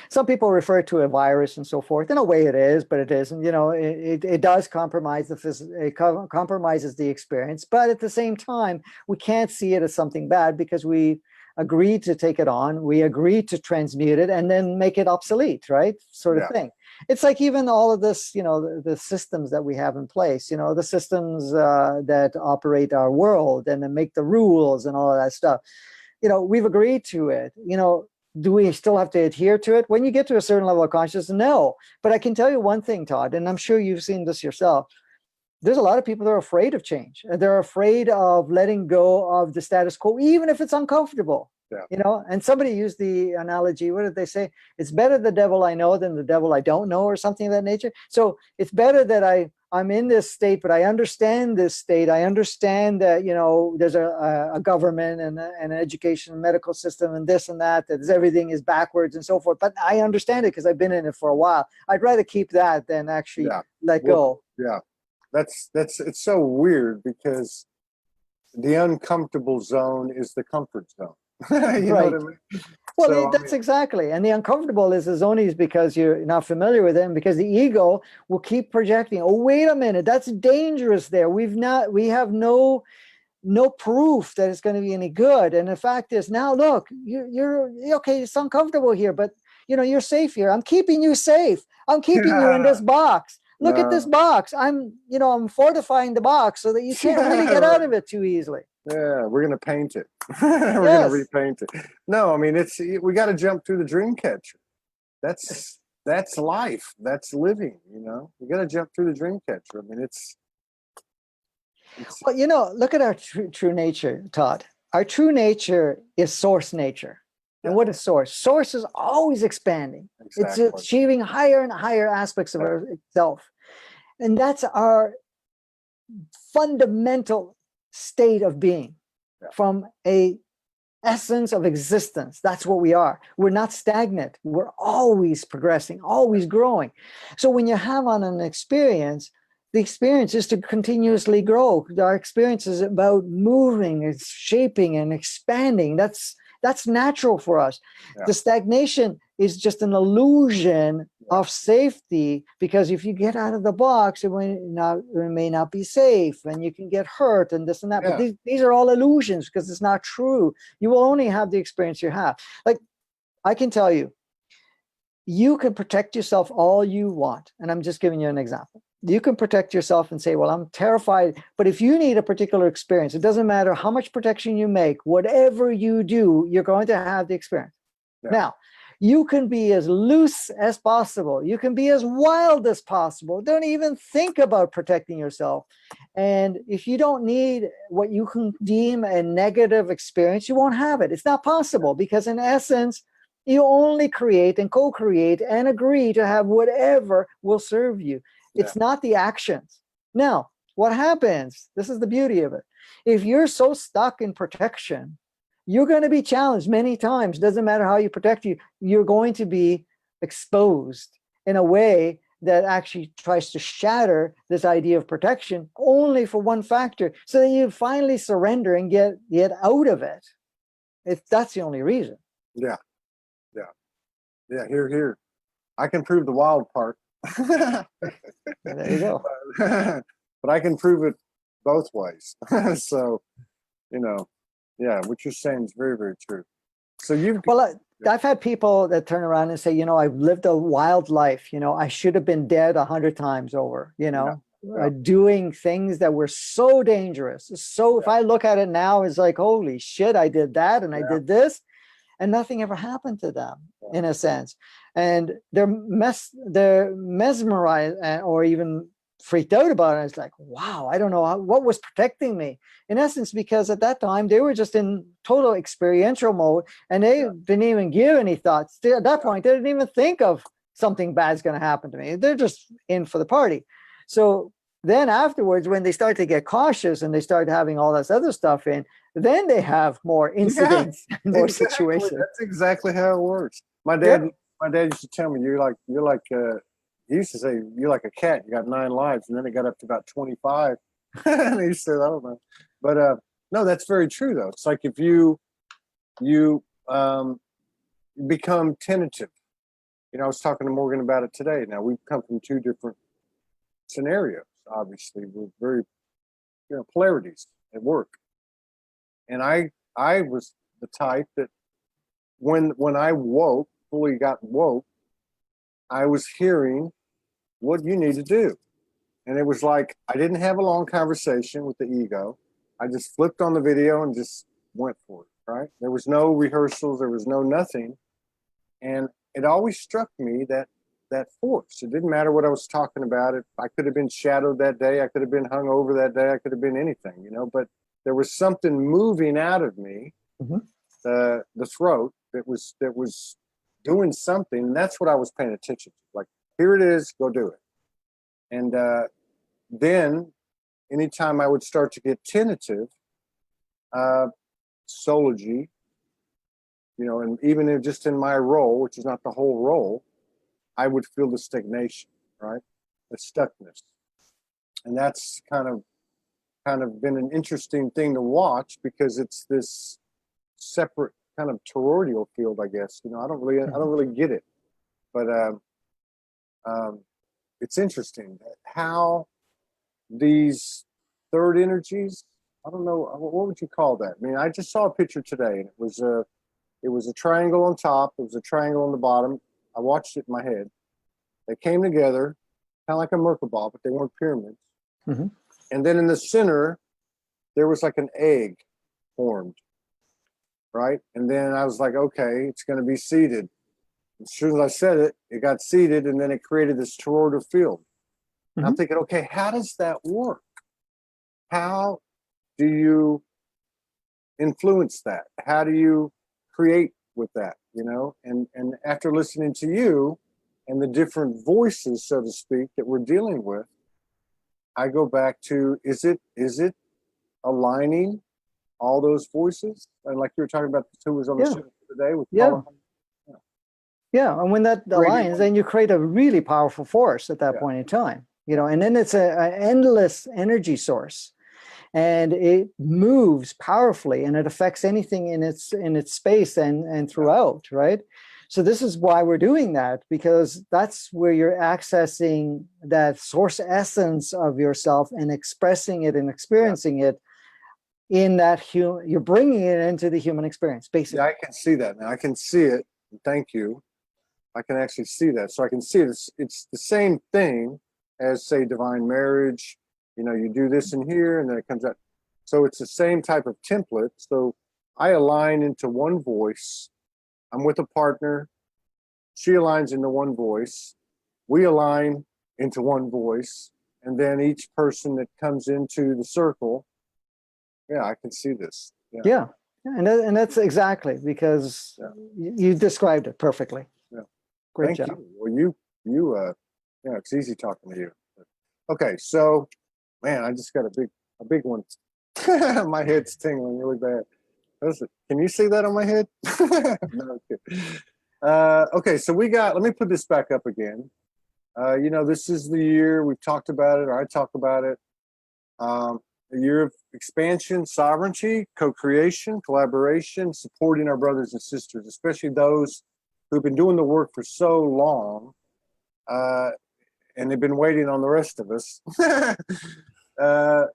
Some people refer to a virus and so forth. In a way, it is, but it isn't. It does compromise it compromises the experience. But at the same time, we can't see it as something bad because we agreed to take it on. We agreed to transmute it and then make it obsolete, right? Sort of thing. It's like even all of this, the systems that we have in place, the systems that operate our world and then make the rules and all of that stuff. We've agreed to it. Do we still have to adhere to it? When you get to a certain level of consciousness, no. But I can tell you one thing, Todd, and I'm sure you've seen this yourself. There's a lot of people that are afraid of change. They're afraid of letting go of the status quo, even if it's uncomfortable. Yeah. And somebody used the analogy, what did they say? It's better the devil I know than the devil I don't know, or something of that nature. So it's better that I'm in this state, but I understand this state. I understand that, there's a government and an education and medical system and this and that everything is backwards and so forth. But I understand it because I've been in it for a while. I'd rather keep that than actually let go. Yeah. It's so weird because the uncomfortable zone is the comfort zone. You know what I mean? Well, that's exactly. And the uncomfortable is only because you're not familiar with it, and because the ego will keep projecting. Oh, wait a minute, that's dangerous there. We have no proof that it's going to be any good. And the fact is, now look, you're okay, it's uncomfortable here, but you're safe here. I'm keeping you safe. I'm keeping you in this box. Look at this box. I'm fortifying the box so that you can't really get out of it too easily. Yeah, we're going to paint it. We're going to repaint it. No, I mean, we got to jump through the dream catcher. That's life. That's living, We got to jump through the dream catcher. I mean, it's well, look at our true nature, Todd. Our true nature is source nature. And what is source? Source is always expanding. Exactly. It's achieving higher and higher aspects of itself. And that's our fundamental state of being, from a essence of existence. That's what we are. We're not stagnant. We're always progressing, always growing. So when you have on an experience, the experience is to continuously grow. Our experience is about moving, it's shaping and expanding. That's natural for us. Yeah. The stagnation is just an illusion of safety, because if you get out of the box, it may not be safe, and you can get hurt and this and that. Yeah. But these are all illusions, because it's not true. You will only have the experience you have. Like, I can tell you, you can protect yourself all you want. And I'm just giving you an example. You can protect yourself and say, well, I'm terrified. But if you need a particular experience, it doesn't matter how much protection you make, whatever you do, you're going to have the experience. Yeah. Now, you can be as loose as possible. You can be as wild as possible. Don't even think about protecting yourself. And if you don't need what you can deem a negative experience, you won't have it. It's not possible, because in essence, you only create and co-create and agree to have whatever will serve you. It's not the actions. Now, what happens? This is the beauty of it. If you're so stuck in protection, you're going to be challenged many times. Doesn't matter how you protect you. You're going to be exposed in a way that actually tries to shatter this idea of protection, only for one factor, so that you finally surrender and get out of it. That's the only reason. Yeah. Here. I can prove the wild part. There you go. But I can prove it both ways. So, what you're saying is very, very true. So I've had people that turn around and say, I've lived a wild life. I should have been dead 100 times over, doing things that were so dangerous. So if I look at it now, it's like, holy shit, I did that and I did this. And nothing ever happened to them, in a sense. And they're mesmerized or even freaked out about it. It's like, wow, I don't know what was protecting me. In essence, because at that time, they were just in total experiential mode, and they didn't even give any thoughts. At that point, they didn't even think of something bad's going to happen to me. They're just in for the party. So then afterwards, when they start to get cautious and they start having all this other stuff in, then they have more incidents, more situations. That's exactly how it works. My dad used to tell me, he used to say, you're like a cat, you got 9 lives, and then it got up to about 25. And he said, I don't know. But no, that's very true though. It's like if you become tentative. I was talking to Morgan about it today. Now, we've come from 2 different scenarios, obviously, with very polarities at work. And I was the type that when I fully got woke, I was hearing what you need to do. And it was like, I didn't have a long conversation with the ego. I just flipped on the video and just went for it, right? There was no rehearsals. There was no nothing. And it always struck me that force. It didn't matter what I was talking about. I could have been shadowed that day. I could have been hung over that day. I could have been anything, but there was something moving out of me, the throat, that was doing something. And that's what I was paying attention to. Like, here it is, go do it. And then anytime I would start to get tentative, Soulology, and even just in my role, which is not the whole role, I would feel the stagnation, right? The stuckness. And that's kind of been an interesting thing to watch, because it's this separate kind of toroidal field, I guess. I don't really get it, but it's interesting how these third energies, I don't know, what would you call that? I mean, I just saw a picture today, and it was a triangle on top, it was a triangle on the bottom. I watched it in my head. They came together, kind of like a Merkabah, but they weren't pyramids. And then in the center, there was like an egg formed, right? And then I was like, okay, it's going to be seated. As soon as I said it, it got seated, and then it created this toroidal field. And I'm thinking, okay, how does that work? How do you influence that? How do you create with that, And after listening to you and the different voices, so to speak, that we're dealing with, I go back to, is it aligning all those voices? And like you were talking about, the 2 was on the show today with Paula. And when that aligns, then you create a really powerful force at that point in time. and then it's an endless energy source, and it moves powerfully, and it affects anything in its space and throughout, right? So this is why we're doing that, because that's where you're accessing that source essence of yourself and expressing it and experiencing it in that you're bringing it into the human experience, basically. Yeah, I can see that now. I can see it. Thank you. I can actually see that. So I can see it. It's the same thing as, say, divine marriage. You do this in here and then it comes out. So it's the same type of template. So I align into one voice. I'm with a partner. She aligns into one voice. We align into one voice. And then each person that comes into the circle, yeah, I can see this. Yeah. And that's exactly, because you described it perfectly. Yeah. Great Thank job. you. Well, it's easy talking to you. Okay, so man, I just got a big one. My head's tingling really bad. Can you see that on my head? No, okay, so let me put this back up again. This is the year we've talked about it, or I talk about it. A year of expansion, sovereignty, co-creation, collaboration, supporting our brothers and sisters, especially those who've been doing the work for so long, and they've been waiting on the rest of us.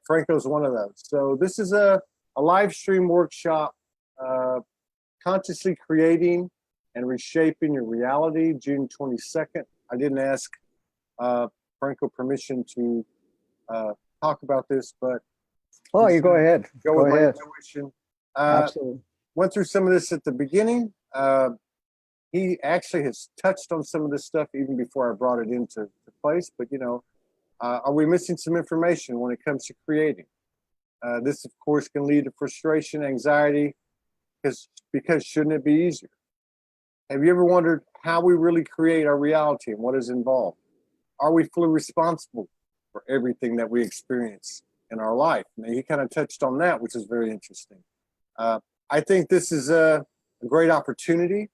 Franco's one of those. So this is a live stream workshop, consciously creating and reshaping your reality, June 22nd. I didn't ask Franco permission to talk about this, but you go ahead. Go with my intuition. Absolutely. Went through some of this at the beginning. He actually has touched on some of this stuff even before I brought it into place. But are we missing some information when it comes to creating? This, of course, can lead to frustration, anxiety, because shouldn't it be easier? Have you ever wondered how we really create our reality and what is involved? Are we fully responsible for everything that we experience in our life? Now, he kind of touched on that, which is very interesting. I think this is a great opportunity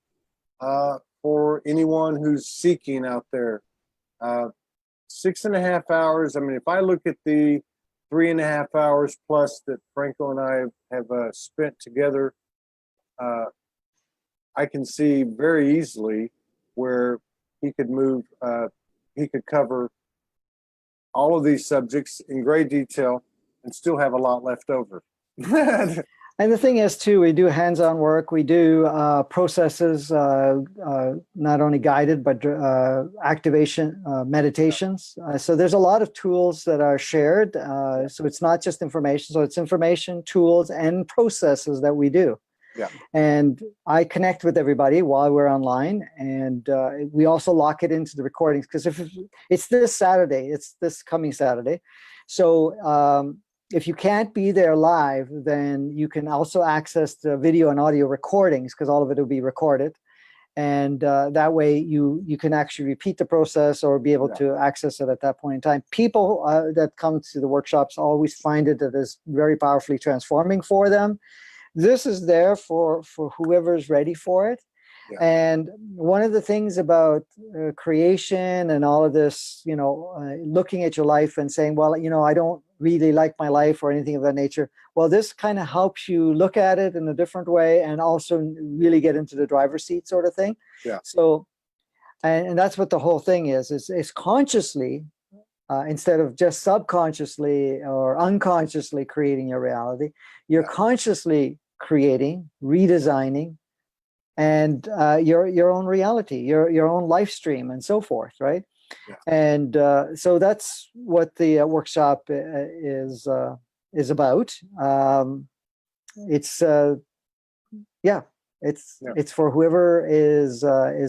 for anyone who's seeking out there. 6.5 hours. I mean, if I look at the 3.5 hours plus that Franco and I have spent together, I can see very easily where he could move, he could cover all of these subjects in great detail and still have a lot left over. And the thing is, too, we do hands-on work. We do processes, not only guided, but activation meditations. So there's a lot of tools that are shared. So it's not just information. So it's information, tools, and processes that we do. Yeah. And I connect with everybody while we're online. And we also lock it into the recordings, because if it's this Saturday, it's this coming Saturday. So if you can't be there live, then you can also access the video and audio recordings, because all of it will be recorded. And that way you can actually repeat the process or be able to access it at that point in time. People that come to the workshops always find it that is very powerfully transforming for them. This is there for whoever's ready for it. Yeah. And one of the things about creation and all of this, looking at your life and saying, well, I don't really like my life or anything of that nature. Well, this kind of helps you look at it in a different way and also really get into the driver's seat sort of thing. Yeah. So, and that's what the whole thing is consciously, instead of just subconsciously or unconsciously creating your reality, you're consciously creating, redesigning, and your own reality, your own life stream, and so forth, right? Yeah. And so that's what the workshop is about. It's for whoever is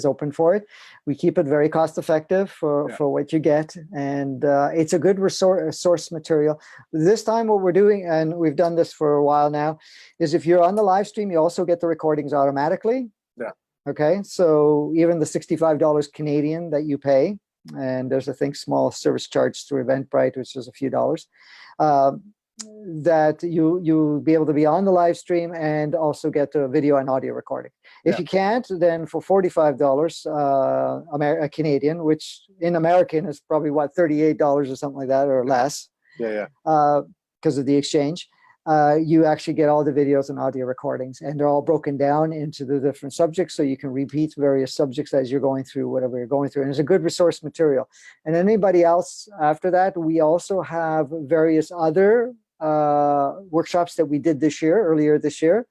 open for it. We keep it very cost effective for what you get, and it's a good source material. This time what we're doing, and we've done this for a while now, is if you're on the live stream, you also get the recordings automatically. Yeah. Okay, so even the $65 Canadian that you pay, and there's small service charge through Eventbrite, which is a few dollars. that you'll be able to be on the live stream and also get the video and audio recording. If you can't, then for $45 Canadian, which in American is probably what, $38 or something like that, or less. Because of the exchange. You actually get all the videos and audio recordings, and they're all broken down into the different subjects, so you can repeat various subjects as you're going through whatever you're going through. And it's a good resource material. And anybody else after that, we also have various other workshops that we did earlier this year,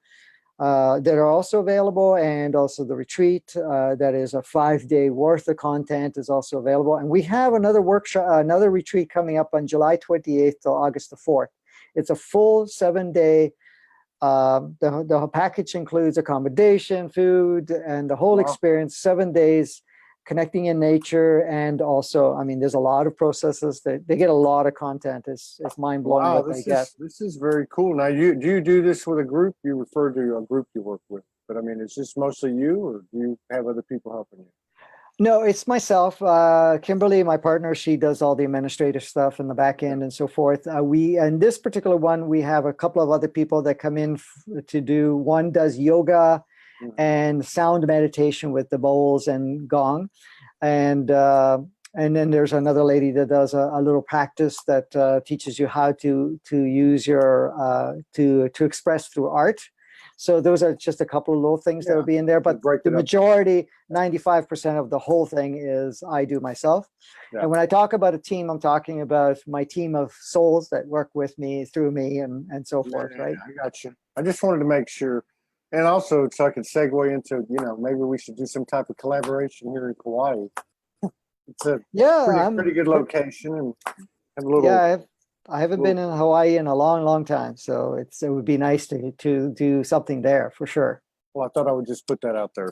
that are also available, and also the retreat that is a 5-day worth of content is also available. And we have another workshop, another retreat coming up on July 28th to August the 4th. It's a full 7-day. The package includes accommodation, food, and the whole experience. 7 days connecting in nature, and also, I mean, there's a lot of processes that they get a lot of content. It's mind blowing what they get. This is very cool. Now, do you do this with a group? You refer to a group you work with, but I mean, is this mostly you, or do you have other people helping you? No, it's myself. Kimberly, my partner, she does all the administrative stuff in the back end and so forth. In this particular one, we have a couple of other people that come in to do. One does yoga and sound meditation with the bowls and gong, and then there's another lady that does a little practice that teaches you how to use your to express through art. So those are just a couple of little things that will be in there, but the majority, 95% of the whole thing is I do myself. And when I talk about a team, I'm talking about my team of souls that work with me, through me, and so forth, right? I got you. I just wanted to make sure. And also, so I could segue into, maybe we should do some type of collaboration here in Kauai. It's a pretty good location, and have a little. I haven't been in Hawaii in a long, long time, so it would be nice to do something there for sure. Well, I thought I would just put that out there.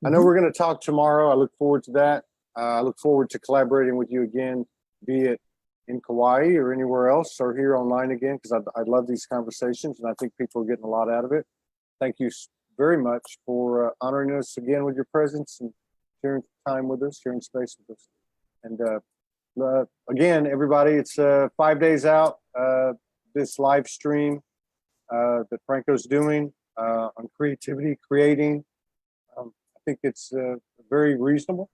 I know we're going to talk tomorrow. I look forward to that. I look forward to collaborating with you again, be it in Kauai or anywhere else, or here online again, because I love these conversations, and I think people are getting a lot out of it. Thank you very much for honoring us again with your presence and sharing time with us, sharing space with us. And again, everybody, it's 5 days out, this live stream that Franco's doing on creativity, creating. I think it's very reasonable.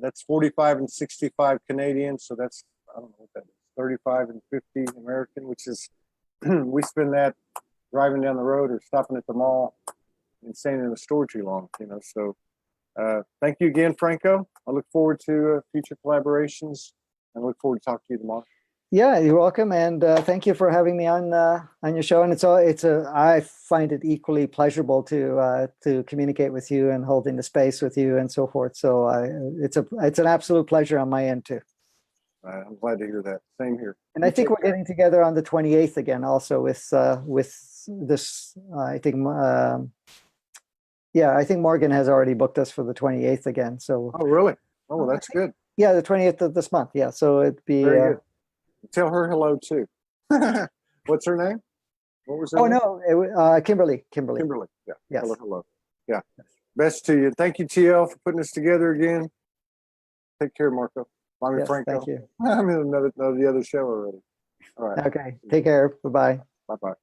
That's 45 and 65 Canadian, so that's, I don't know what that is, 35 and 50 American, which is, we spend that driving down the road or stopping at the mall and staying in the store too long, so thank you again, Franco. I look forward to future collaborations. I look forward to talking to you tomorrow. Yeah, you're welcome, and thank you for having me on your show. And I find it equally pleasurable to communicate with you and holding the space with you and so forth. So it's an absolute pleasure on my end too. I'm glad to hear that. Same here. And I think we're getting together on the 28th again, also with this. I think I think Morgan has already booked us for the 28th again. So. Oh, really? Oh, well, that's good. Yeah, the 28th of this month. Yeah, so it'd be. Very good. Tell her hello too. What's her name? What was her name? No, Kimberly. Kimberly. Yeah. Yes. Tell her hello. Yeah. Best to you. Thank you, TL, for putting us together again. Take care, Marco. Yes, Franco. thank you. I'm in the other show already. All right. Okay. Take care. Bye-bye. Bye-bye.